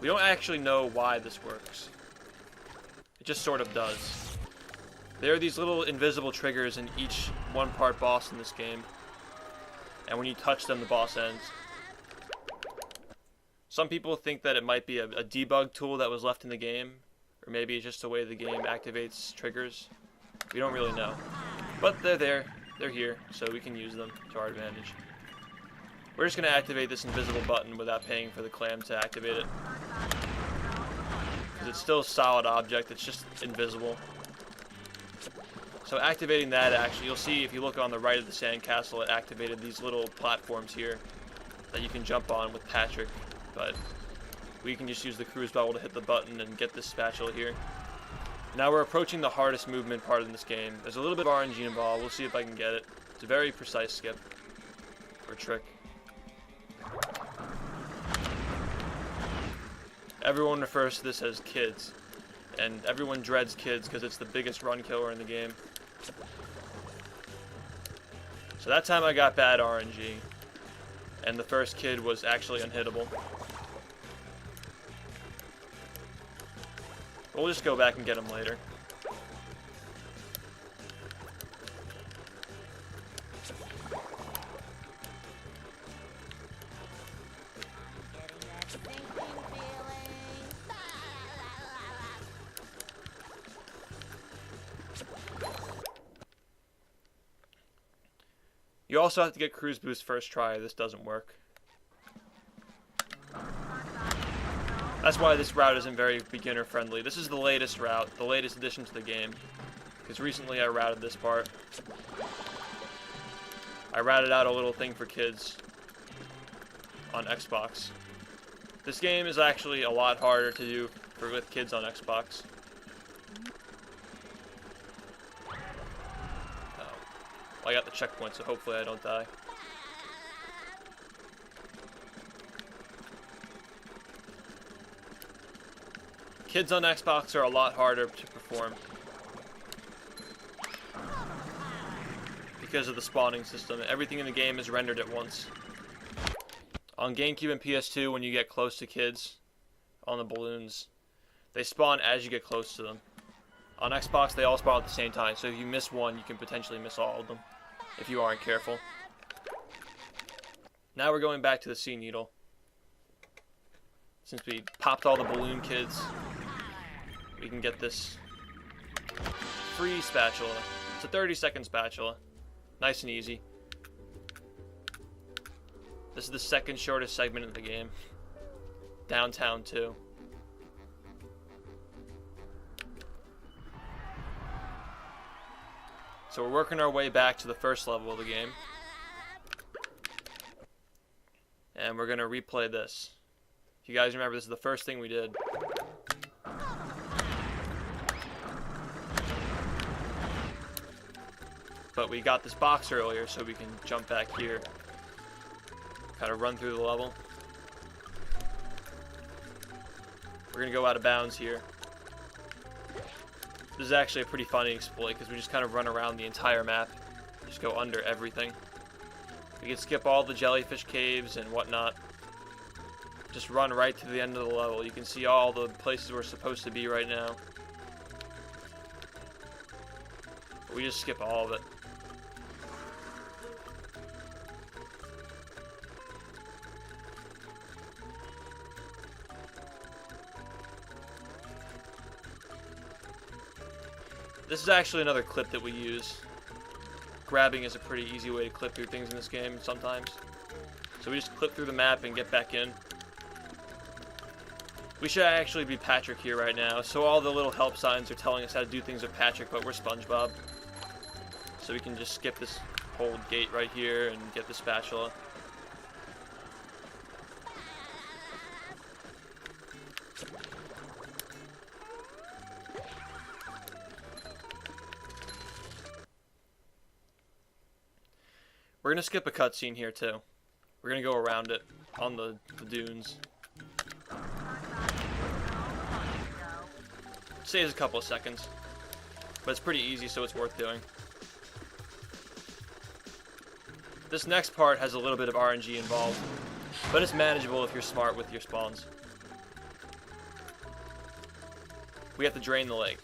[SPEAKER 1] We don't actually know why this works. It just sort of does. There are these little invisible triggers in each one-part boss in this game. And when you touch them, the boss ends. Some people think that it might be a debug tool that was left in the game, or maybe it's just the way the game activates triggers. We don't really know. But they're there, they're here, so we can use them to our advantage. We're just going to activate this invisible button without paying for the clam to activate it. Because it's still a solid object, it's just invisible. So activating that, actually, you'll see if you look on the right of the sandcastle, it activated these little platforms here that you can jump on with Patrick. But we can just use the cruise bubble to hit the button and get this spatula here. Now we're approaching the hardest movement part in this game. There's a little bit of RNG involved. We'll see if I can get it. It's a very precise skip or trick. Everyone refers to this as kids, and everyone dreads kids because it's the biggest run killer in the game. So that time I got bad RNG, and the first kid was actually unhittable. We'll just go back and get him later.
[SPEAKER 2] Getting that sinking feeling.
[SPEAKER 1] You also have to get cruise boost first try. This doesn't work. That's why this route isn't very beginner friendly. This is the latest route, the latest addition to the game. Because recently I routed this part. I routed out a little thing for kids on Xbox. This game is actually a lot harder to do with kids on Xbox. Oh. Well, I got the checkpoint, so hopefully I don't die. Kids on Xbox are a lot harder to perform because of the spawning system. Everything in the game is rendered at once. On GameCube and PS2, when you get close to kids on the balloons, they spawn as you get close to them. On Xbox, they all spawn at the same time, so if you miss one, you can potentially miss all of them if you aren't careful. Now we're going back to the Sea Needle. Since we popped all the balloon kids, we can get this free spatula. It's a 30-second spatula. Nice and easy. This is the second shortest segment of the game. Downtown 2. So we're working our way back to the first level of the game. And we're going to replay this. If you guys remember, this is the first thing we did. But we got this box earlier, so we can jump back here. Kind of run through the level. We're going to go out of bounds here. This is actually a pretty funny exploit, because we just kind of run around the entire map. Just go under everything. We can skip all the jellyfish caves and whatnot. Just run right to the end of the level. You can see all the places we're supposed to be right now. But we just skip all of it. This is actually another clip that we use. Grabbing is a pretty easy way to clip through things in this game sometimes. So we just clip through the map and get back in. We should actually be Patrick here right now. So all the little help signs are telling us how to do things with Patrick, but we're Spongebob. So we can just skip this whole gate right here and get the spatula. We're going to skip a cutscene here, too. We're going to go around it on the dunes. Saves a couple of seconds. But it's pretty easy, so it's worth doing. This next part has a little bit of RNG involved. But it's manageable if you're smart with your spawns. We have to drain the lake.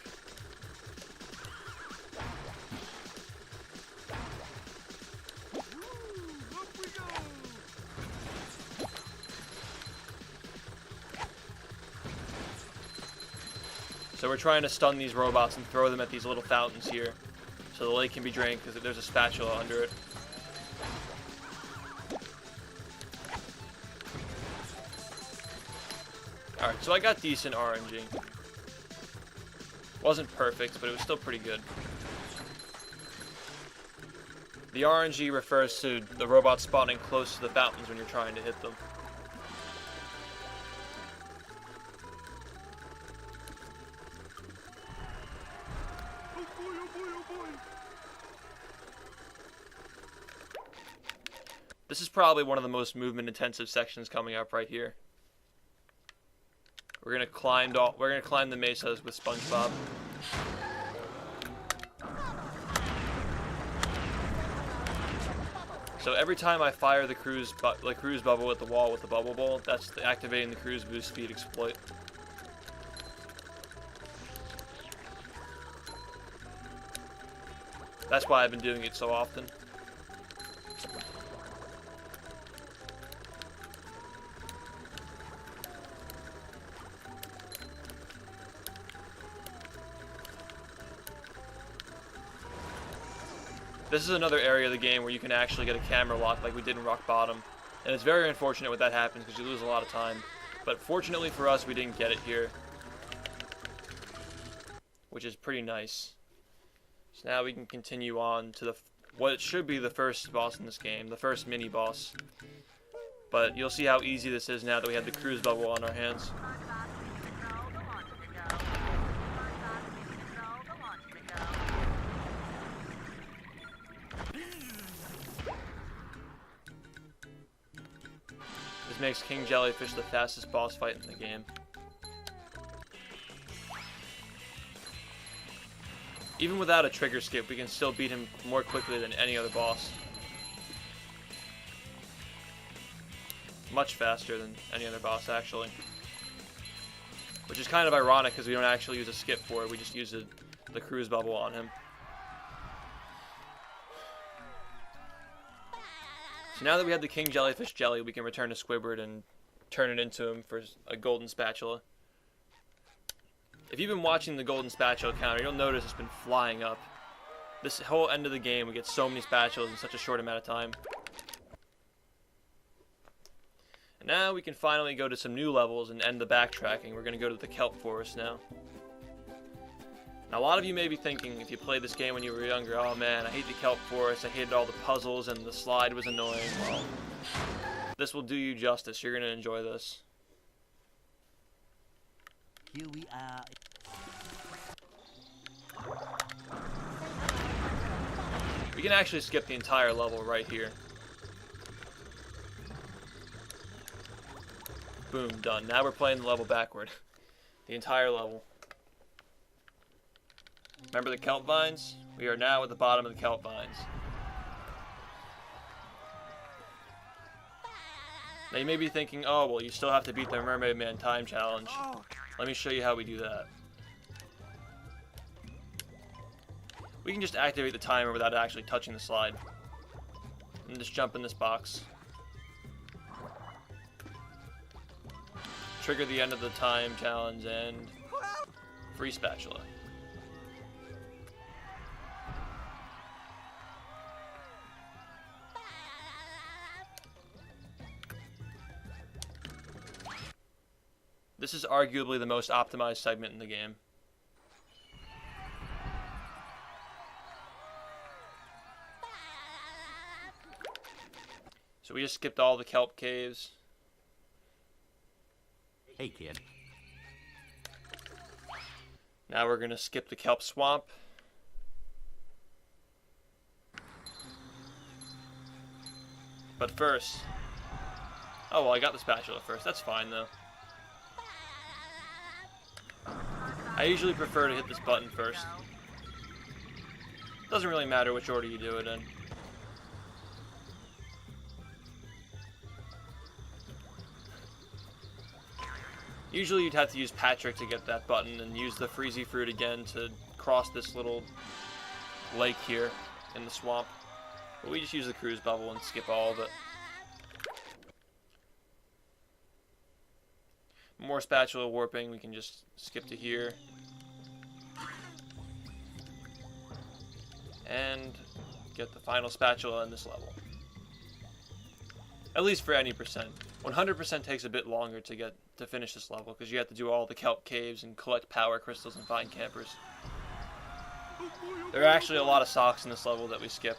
[SPEAKER 1] So we're trying to stun these robots and throw them at these little fountains here, so the lake can be drained because there's a spatula under it. Alright, so I got decent RNG. Wasn't perfect, but it was still pretty good. The RNG refers to the robots spawning close to the fountains when you're trying to hit them. This is probably one of the most movement-intensive sections coming up right here. We're gonna climb the mesas with Spongebob. So every time I fire the cruise bubble at the wall with the bubble bowl, that's activating the cruise boost speed exploit. That's why I've been doing it so often. This is another area of the game where you can actually get a camera lock like we did in Rock Bottom. And it's very unfortunate when that happens because you lose a lot of time. But fortunately for us, we didn't get it here. Which is pretty nice. So now we can continue on to what should be the first boss in this game. The first mini-boss. But you'll see how easy this is now that we have the cruise bubble on our hands. This makes King Jellyfish the fastest boss fight in the game. Even without a trigger skip, we can still beat him more quickly than any other boss. Much faster than any other boss, actually. Which is kind of ironic because we don't actually use a skip for it, we just use the cruise bubble on him. So now that we have the king jellyfish jelly, we can return to Squidward and turn it into him for a golden spatula. If you've been watching the golden spatula counter, you'll notice it's been flying up. This whole end of the game, we get so many spatulas in such a short amount of time. And now we can finally go to some new levels and end the backtracking. We're going to go to the kelp forest now. Now, a lot of you may be thinking, if you played this game when you were younger, oh man, I hate the kelp forest, I hated all the puzzles, and the slide was annoying. Well, this will do you justice. You're going to enjoy this.
[SPEAKER 2] Here we are.
[SPEAKER 1] We can actually skip the entire level right here. Boom, done. Now we're playing the level backward. The entire level. Remember the kelp vines? We are now at the bottom of the kelp vines. Now you may be thinking, oh, well, you still have to beat the Mermaid Man time challenge. Let me show you how we do that. We can just activate the timer without actually touching the slide. And just jump in this box. Trigger the end of the time challenge and free spatula. This is arguably the most optimized segment in the game. So we just skipped all the kelp caves.
[SPEAKER 4] Hey, kid.
[SPEAKER 1] Now we're gonna skip the kelp swamp. But first... Oh, well, I got the spatula first. That's fine, though. I usually prefer to hit this button first. Doesn't really matter which order you do it in. Usually you'd have to use Patrick to get that button and use the Freezy Fruit again to cross this little lake here in the swamp. But we just use the cruise bubble and skip all of it. More spatula warping, we can just skip to here. And get the final spatula in this level. At least for any percent. 100% takes a bit longer to finish this level because you have to do all the kelp caves and collect power crystals and find campers. There are actually a lot of socks in this level that we skip.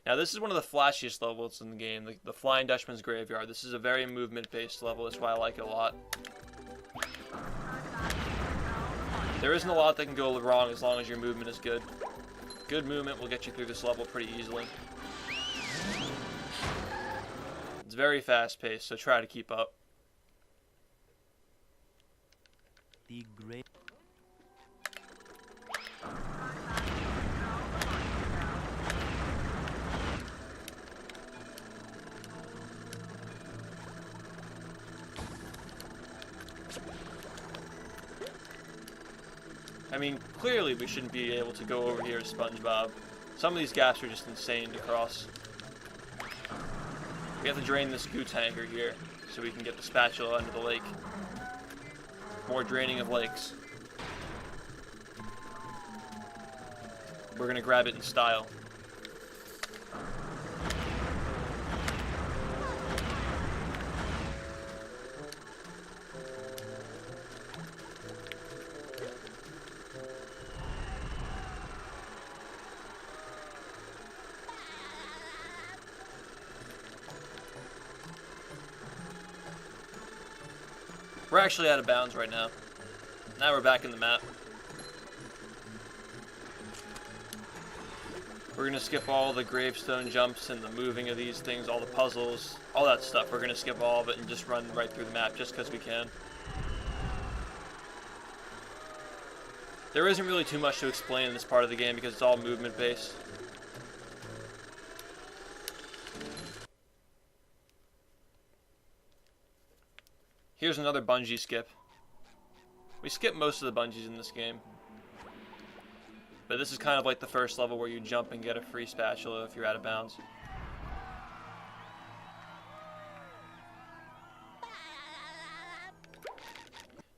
[SPEAKER 1] Now this is one of the flashiest levels in the game, the Flying Dutchman's Graveyard. This is a very movement-based level, that's why I like it a lot. There isn't a lot that can go wrong as long as your movement is good. Good movement will get you through this level pretty easily. It's very fast-paced, so try to keep up.
[SPEAKER 2] The great.
[SPEAKER 1] I mean, clearly we shouldn't be able to go over here as Spongebob. Some of these gaps are just insane to cross. We have to drain this goo tanker here so we can get the spatula under the lake. More draining of lakes. We're gonna grab it in style. We're actually out of bounds right now. Now we're back in the map. We're going to skip all the gravestone jumps and the moving of these things, all the puzzles, all that stuff. We're going to skip all of it and just run right through the map just because we can. There isn't really too much to explain in this part of the game because it's all movement based. Here's another bungee skip. We skip most of the bungees in this game. But this is kind of like the first level where you jump and get a free spatula if you're out of bounds.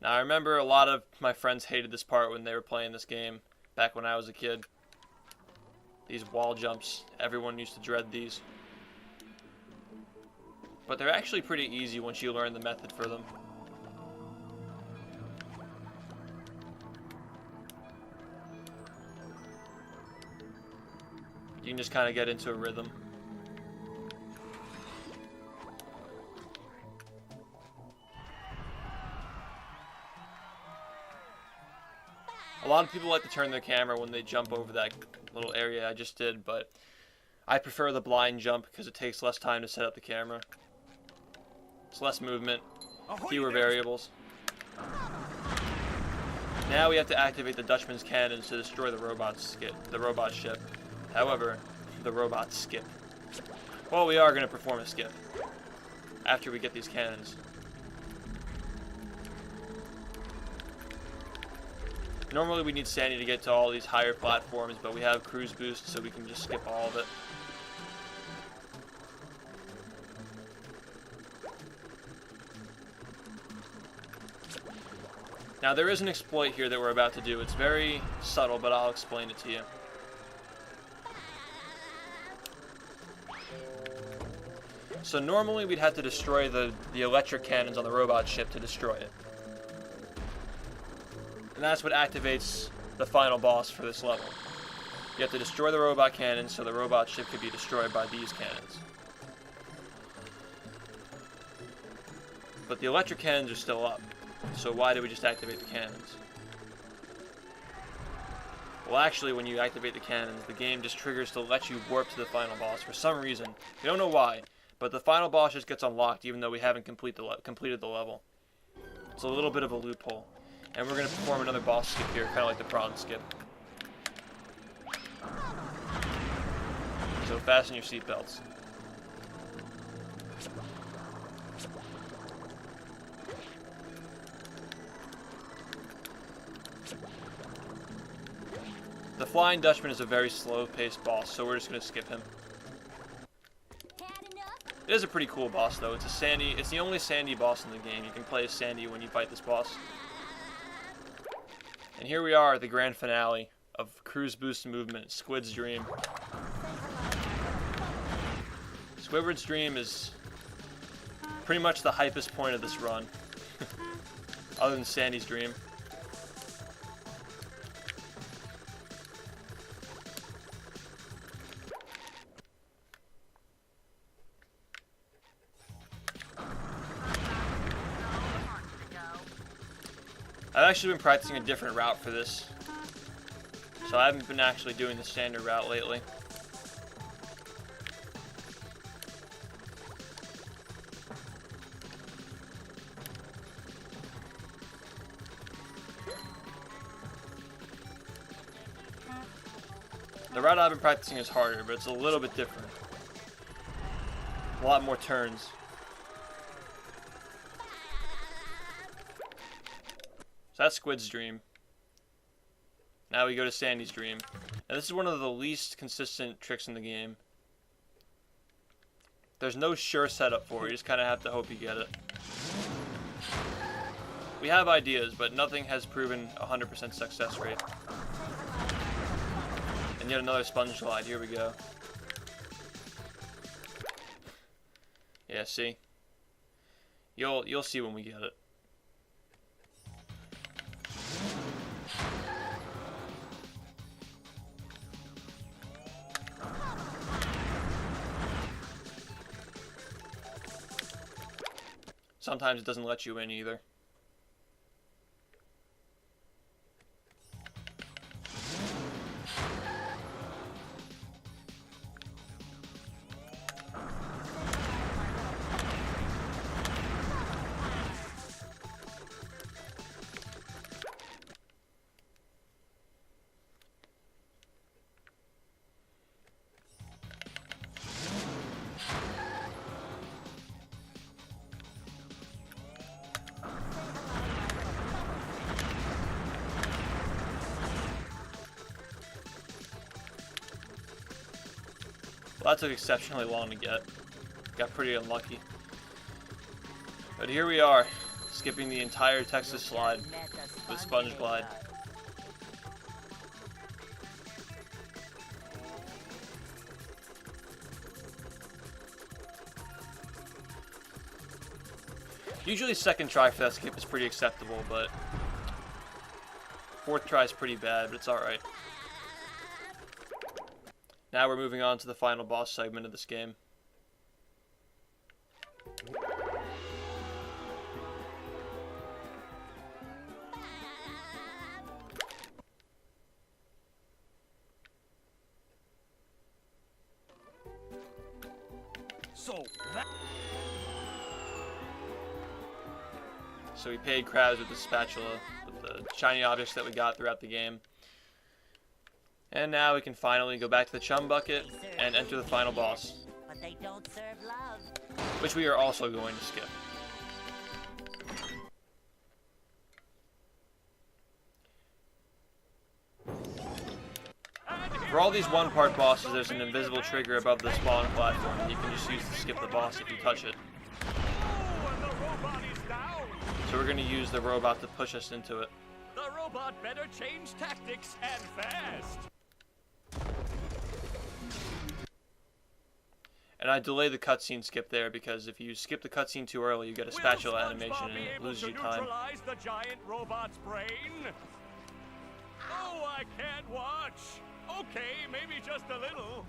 [SPEAKER 1] Now, I remember a lot of my friends hated this part when they were playing this game back when I was a kid. These wall jumps, everyone used to dread these. But they're actually pretty easy once you learn the method for them. You can just kind of get into a rhythm. A lot of people like to turn their camera when they jump over that little area I just did, but I prefer the blind jump because it takes less time to set up the camera. It's less movement, fewer variables. Now we have to activate the Dutchman's cannons to destroy the robot ship. However, the robots skip. Well, we are going to perform a skip after we get these cannons. Normally we need Sandy to get to all these higher platforms, but we have cruise boost, so we can just skip all of it. Now there is an exploit here that we're about to do. It's very subtle, but I'll explain it to you. So normally we'd have to destroy the electric cannons on the robot ship to destroy it. And that's what activates the final boss for this level. You have to destroy the robot cannons so the robot ship can be destroyed by these cannons. But the electric cannons are still up. So why do we just activate the cannons? Well, actually, when you activate the cannons, the game just triggers to let you warp to the final boss for some reason. We don't know why, but the final boss just gets unlocked even though we haven't completed the level. It's a little bit of a loophole. And we're going to perform another boss skip here, kind of like the prawn skip. So fasten your seatbelts. The Flying Dutchman is a very slow-paced boss, so we're just going to skip him. It is a pretty cool boss, though. It's the only Sandy boss in the game. You can play as Sandy when you fight this boss. And here we are, the grand finale of Cruise Boost Movement, Squid's Dream. Squidward's Dream is pretty much the hypest point of this run, other than Sandy's Dream. I've actually been practicing a different route for this, so I haven't been actually doing the standard route lately. The route I've been practicing is harder, but it's a little bit different. A lot more turns. So that's Squid's Dream. Now we go to Sandy's Dream. Now this is one of the least consistent tricks in the game. There's no sure setup for it, you just kind of have to hope you get it. We have ideas, but nothing has proven 100% success rate. And yet another sponge slide, here we go. Yeah, see? You'll see when we get it. Sometimes it doesn't let you in either. Well, that took exceptionally long to get. Got pretty unlucky. But here we are, skipping the entire Texas slide with Sponge Glide. Usually second try for that skip is pretty acceptable, but fourth try is pretty bad, but it's alright. Now we're moving on to the final boss segment of this game. So we paid crabs with the spatula, with the shiny objects that we got throughout the game. And now we can finally go back to the chum bucket and enter the final boss,
[SPEAKER 2] But they don't serve love.
[SPEAKER 1] which we are also going to skip. For all these one-part bosses, there's an invisible trigger above the spawn platform that you can just use to skip the boss if you touch it. So we're going to use the robot to push us into it.
[SPEAKER 3] The robot better change tactics and fast.
[SPEAKER 1] And I delay the cutscene skip there because if you skip the cutscene too early, you get a spatula animation and it loses you time.
[SPEAKER 3] The giant robot's brain? Oh, I can't watch. Okay, maybe just a little.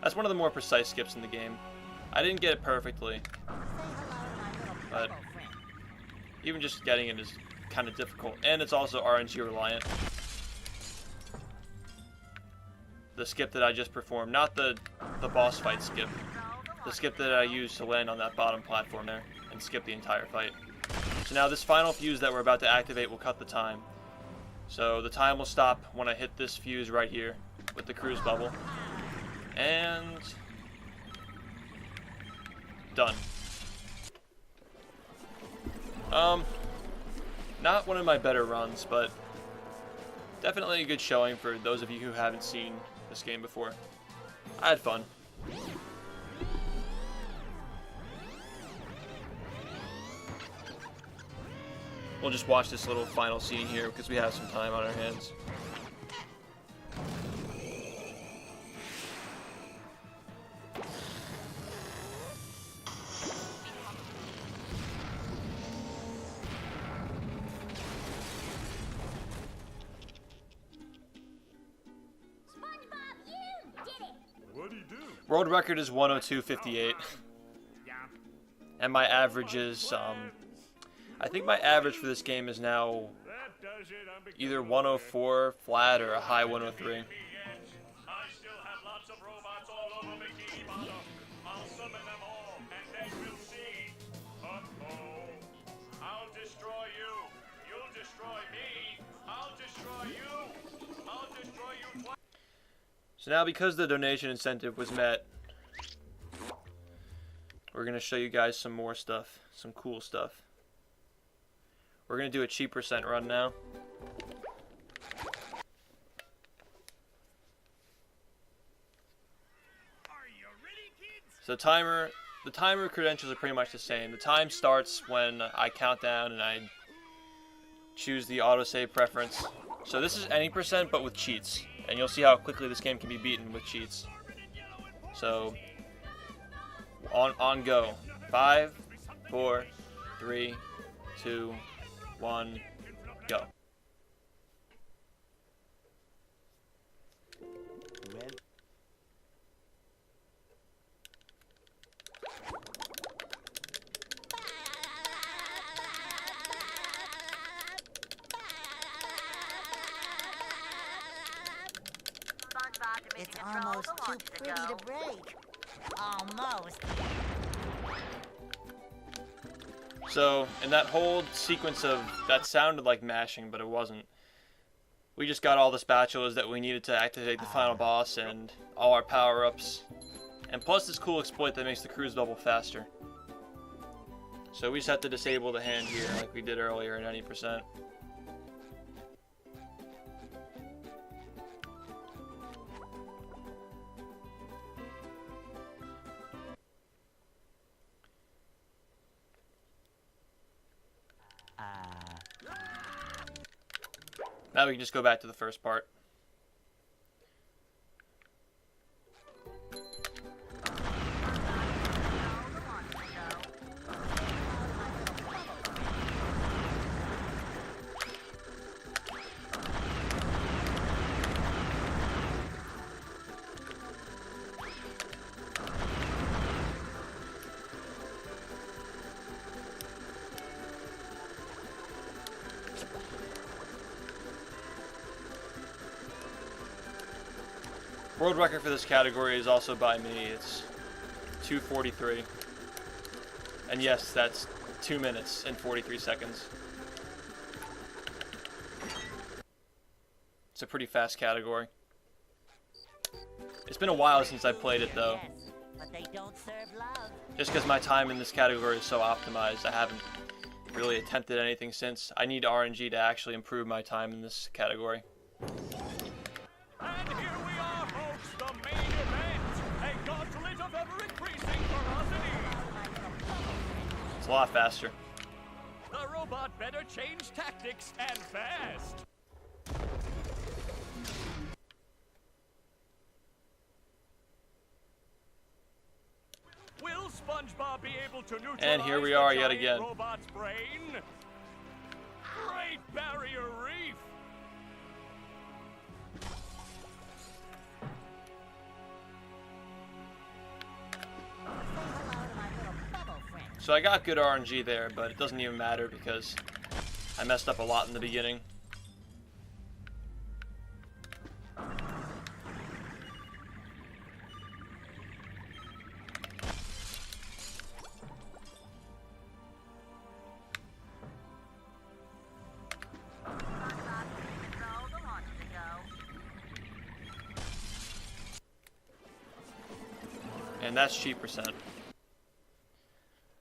[SPEAKER 1] That's one of the more precise skips in the game. I didn't get it perfectly, but even just getting it is kind of difficult, and it's also RNG reliant. The skip that I just performed, not the boss fight skip, the skip that I used to land on that bottom platform there and skip the entire fight. So now this final fuse that we're about to activate will cut the time. So the time will stop when I hit this fuse right here with the cruise bubble. And done. Not one of my better runs, but definitely a good showing for those of you who haven't seen this game before. I had fun. We'll just watch this little final scene here because we have some time on our hands. World record is 102.58, and my average is, I think my average for this game is now either 104 flat or a high 103.
[SPEAKER 3] I still have lots of robots all over Bikini Bottom. I'll summon them all, and then we'll see. Uh-oh. I'll destroy you. You'll destroy me. I'll destroy you. I'll destroy you twice.
[SPEAKER 1] So now, because the donation incentive was met, we're going to show you guys some more stuff, some cool stuff. We're going to do a cheap percent run now.
[SPEAKER 3] Are you ready, kids?
[SPEAKER 1] So the timer credentials are pretty much the same. The time starts when I count down and I choose the autosave preference. So this is any percent but with cheats. And you'll see how quickly this game can be beaten with cheats. So, on go. 5, 4, 3, 2, 1, go.
[SPEAKER 2] It's almost too pretty to break. Almost.
[SPEAKER 1] So, in that whole sequence of, that sounded like mashing, but it wasn't. We just got all the spatulas that we needed to activate the final boss and all our power-ups. And plus this cool exploit that makes the cruise bubble faster. So we just have to disable the hand here like we did earlier at any percent. Now we can just go back to the first part. World record for this category is also by me. It's 2:43. And yes, that's 2 minutes and 43 seconds. It's a pretty fast category. It's been a while since I played it though.
[SPEAKER 2] Yes, but they don't serve love.
[SPEAKER 1] Just because my time in this category is so optimized, I haven't really attempted anything since. I need RNG to actually improve my time in this category.
[SPEAKER 3] And here we are, folks, the main event. A gauntlet of ever-increasing ferocity.
[SPEAKER 1] It's a lot faster.
[SPEAKER 3] The robot better change tactics and fast. Will SpongeBob be able to neutralize
[SPEAKER 1] And here we are
[SPEAKER 3] the
[SPEAKER 1] yet
[SPEAKER 3] giant
[SPEAKER 1] again.
[SPEAKER 3] robot's brain? Great Barrier Reef!
[SPEAKER 2] Hello to my little bubble friend.
[SPEAKER 1] So I got good RNG there, but it doesn't even matter because I messed up a lot in the beginning. And that's cheap percent.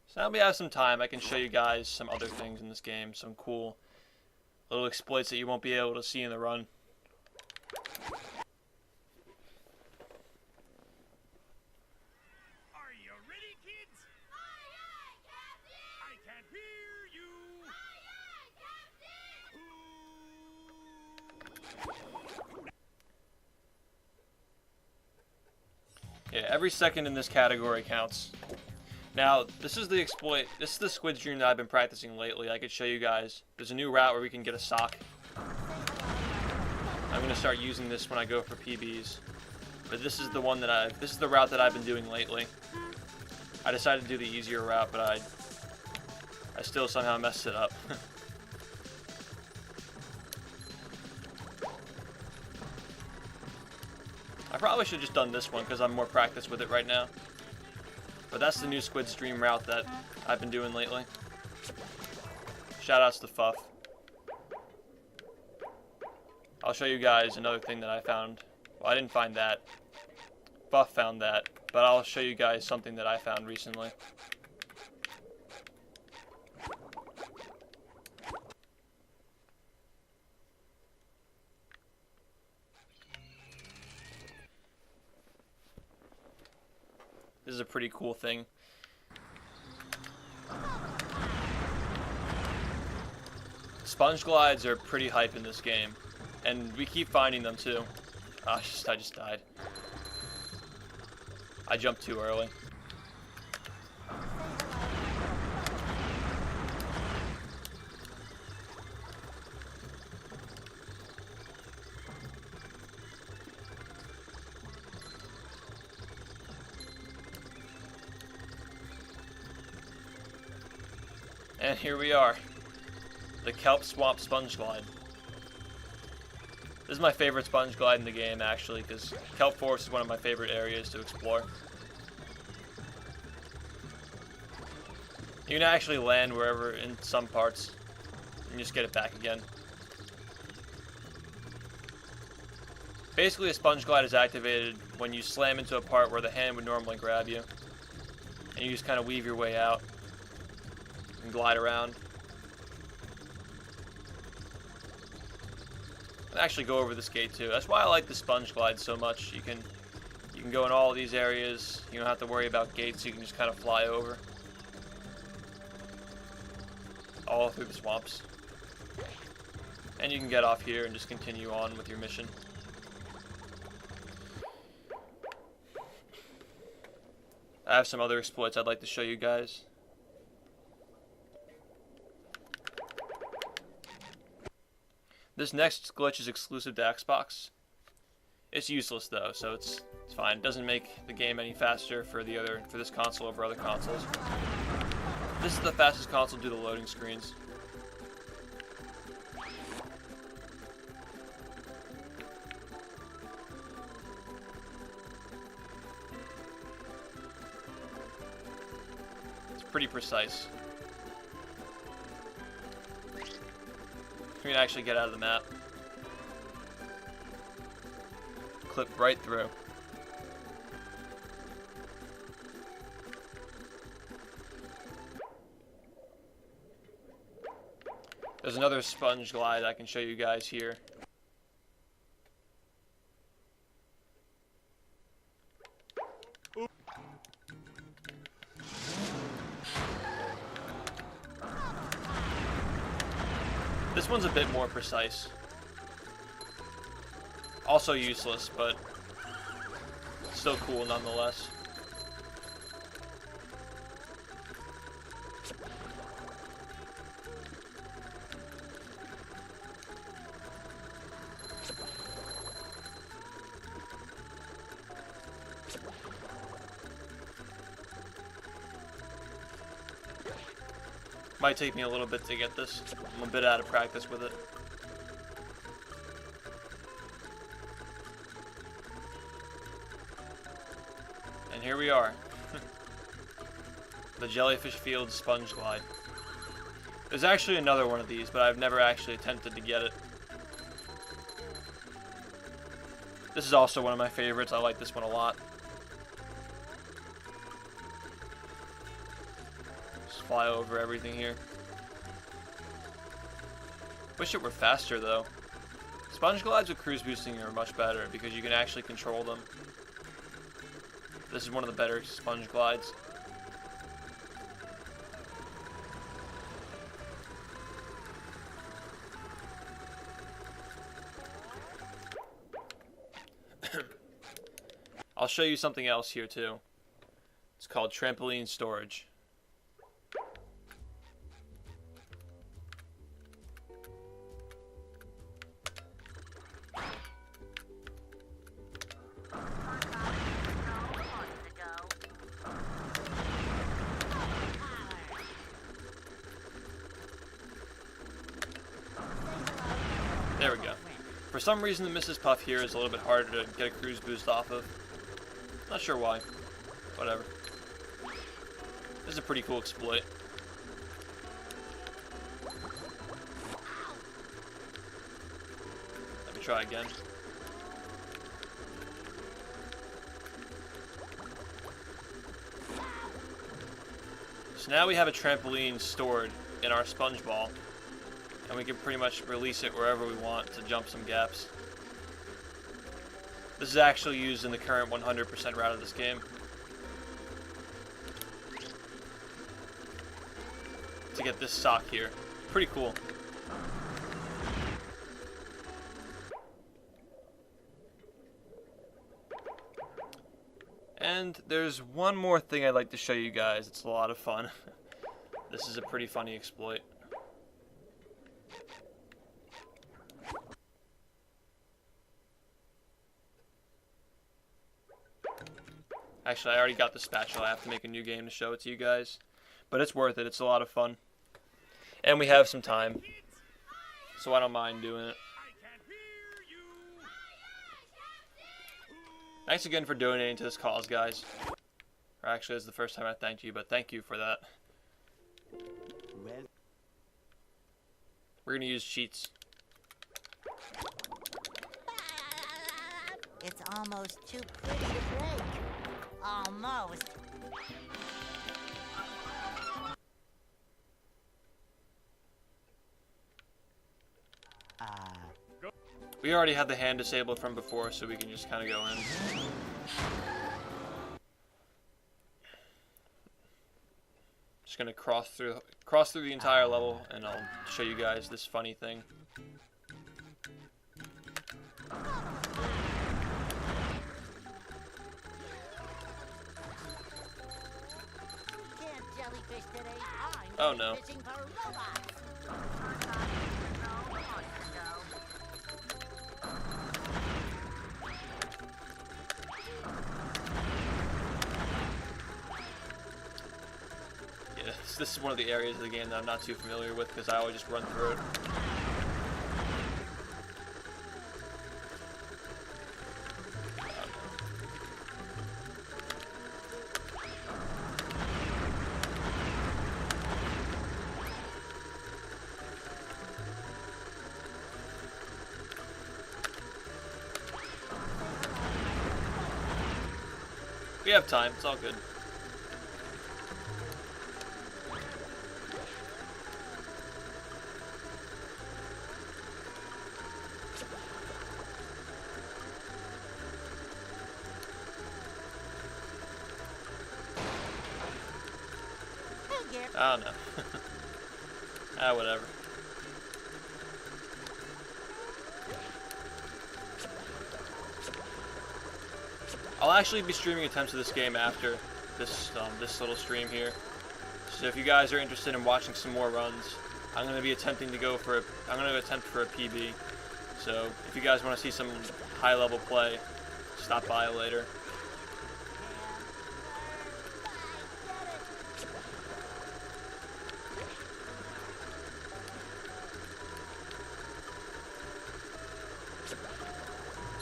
[SPEAKER 1] So now we have some time, I can show you guys some other things in this game, some cool little exploits that you won't be able to see in the run.
[SPEAKER 3] Are you ready, kids? Aye, aye, Captain! I can't hear you! Aye, aye, Captain!
[SPEAKER 1] Yeah, every second in this category counts. Now, this is the exploit, this is the squid stream that I've been practicing lately. I could show you guys. There's a new route where we can get a sock. I'm going to start using this when I go for PBs. But this is the one that this is the route that I've been doing lately. I decided to do the easier route, but I still somehow messed it up. I probably should have just done this one because I'm more practiced with it right now. But that's the new squid stream route that I've been doing lately. Shoutouts to Fuff. I'll show you guys another thing that I found. Well, I didn't find that. Fuff found that. But I'll show you guys something that I found recently. This is a pretty cool thing. Sponge glides are pretty hype in this game, and we keep finding them too. I just died. I jumped too early. And here we are, the Kelp Swamp Sponge Glide. This is my favorite sponge glide in the game, actually, because Kelp Forest is one of my favorite areas to explore. You can actually land wherever in some parts, and just get it back again. Basically, a sponge glide is activated when you slam into a part where the hand would normally grab you, and you just kind of weave your way out and glide around. And actually go over this gate too. That's why I like the sponge glide so much. You can go in all these areas. You don't have to worry about gates. You can just kind of fly over all through the swamps. And you can get off here and just continue on with your mission. I have some other exploits I'd like to show you guys. This next glitch is exclusive to Xbox. It's useless though, so it's fine. It doesn't make the game any faster for this console over other consoles. This is the fastest console due to loading screens. It's pretty precise. You can actually get out of the map. Clip right through. There's another sponge glide I can show you guys here. This one's a bit more precise. Also useless, but still cool nonetheless. Might take me a little bit to get this. I'm a bit out of practice with it. And here we are. The Jellyfish Field Sponge Glide. There's actually another one of these, but I've never actually attempted to get it. This is also one of my favorites. I like this one a lot. Just fly over everything here. Wish it were faster though. Sponge glides with cruise boosting are much better because you can actually control them. This is one of the better sponge glides. I'll show you something else here too. It's called trampoline storage. There we go. For some reason the Mrs. Puff here is a little bit harder to get a cruise boost off of. Not sure why. Whatever. This is a pretty cool exploit. Let me try again. So now we have a trampoline stored in our sponge ball. And we can pretty much release it wherever we want to jump some gaps. This is actually used in the current 100% route of this game. To get this sock here. Pretty cool. And there's one more thing I'd like to show you guys. It's a lot of fun. This is a pretty funny exploit. Actually, I already got the spatula. I have to make a new game to show it to you guys. But it's worth it. It's a lot of fun. And we have some time. So I don't mind doing it. Thanks again for donating to this cause, guys. Or actually, this is the first time I thanked you, but thank you for that. We're going to use cheats.
[SPEAKER 2] It's almost too pretty to break. Almost.
[SPEAKER 1] We already had the hand disabled from before, so we can just kind of go in. Just gonna cross through the entire level, and I'll show you guys this funny thing.
[SPEAKER 2] Can't jellyfish today. I'm
[SPEAKER 1] Oh,
[SPEAKER 2] going
[SPEAKER 1] no.
[SPEAKER 2] fishing for robots.
[SPEAKER 1] Yeah, this is one of the areas of the game that I'm not too familiar with because I always just run through it. We have time, it's all good.
[SPEAKER 2] Hey, Gary.
[SPEAKER 1] I don't know. Ah, whatever. I'll actually be streaming attempts of this game after this little stream here. So if you guys are interested in watching some more runs, I'm going to be attempting to go for I'm going to attempt for a PB. So if you guys want to see some high level play, stop by later.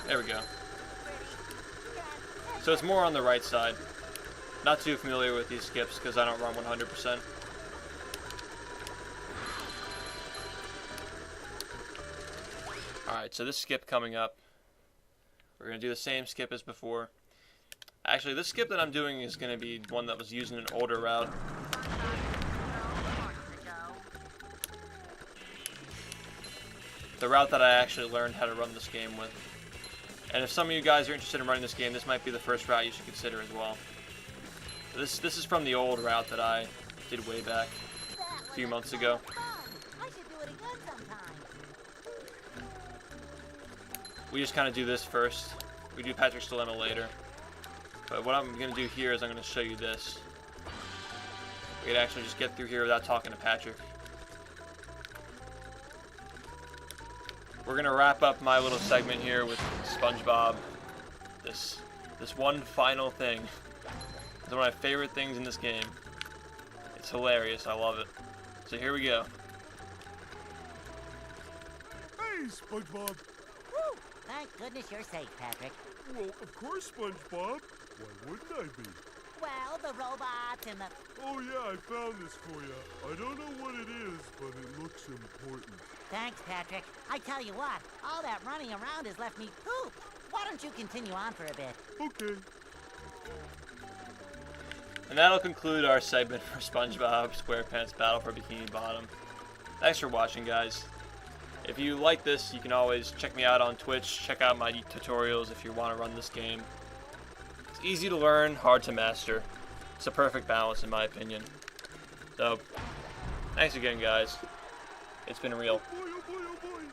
[SPEAKER 1] There we go. So it's more on the right side. Not too familiar with these skips because I don't run 100%. Alright, so this skip coming up, we're going to do the same skip as before. Actually, this skip that I'm doing is going to be one that was using an older route. The route that I actually learned how to run this game with. And if some of you guys are interested in running this game, this might be the first route you should consider as well. This is from the old route that I did way back a few months ago.
[SPEAKER 2] I should do it again sometime.
[SPEAKER 1] We just kind of do this first. We do Patrick's Dilemma later. But what I'm going to do here is I'm going to show you this. We can actually just get through here without talking to Patrick. We're going to wrap up my little segment here with Spongebob. This one final thing. It's one of my favorite things in this game. It's hilarious. I love it. So here we go.
[SPEAKER 4] Hey, SpongeBob.
[SPEAKER 2] Woo! Thank goodness you're safe, Patrick.
[SPEAKER 4] Well, of course, SpongeBob. Why wouldn't I be?
[SPEAKER 2] Well, the robots and the...
[SPEAKER 4] Oh, yeah, I found this for you. I don't know what it is, but it looks important.
[SPEAKER 2] Thanks, Patrick. I tell you what, all that running around has left me pooped. Why don't you continue on for a bit?
[SPEAKER 4] Okay.
[SPEAKER 1] And that'll conclude our segment for SpongeBob SquarePants Battle for Bikini Bottom. Thanks for watching, guys. If you like this, you can always check me out on Twitch. Check out my tutorials if you want to run this game. It's easy to learn, hard to master. It's a perfect balance in my opinion. So, thanks again, guys. It's been real.
[SPEAKER 4] Oh boy, oh boy, oh boy.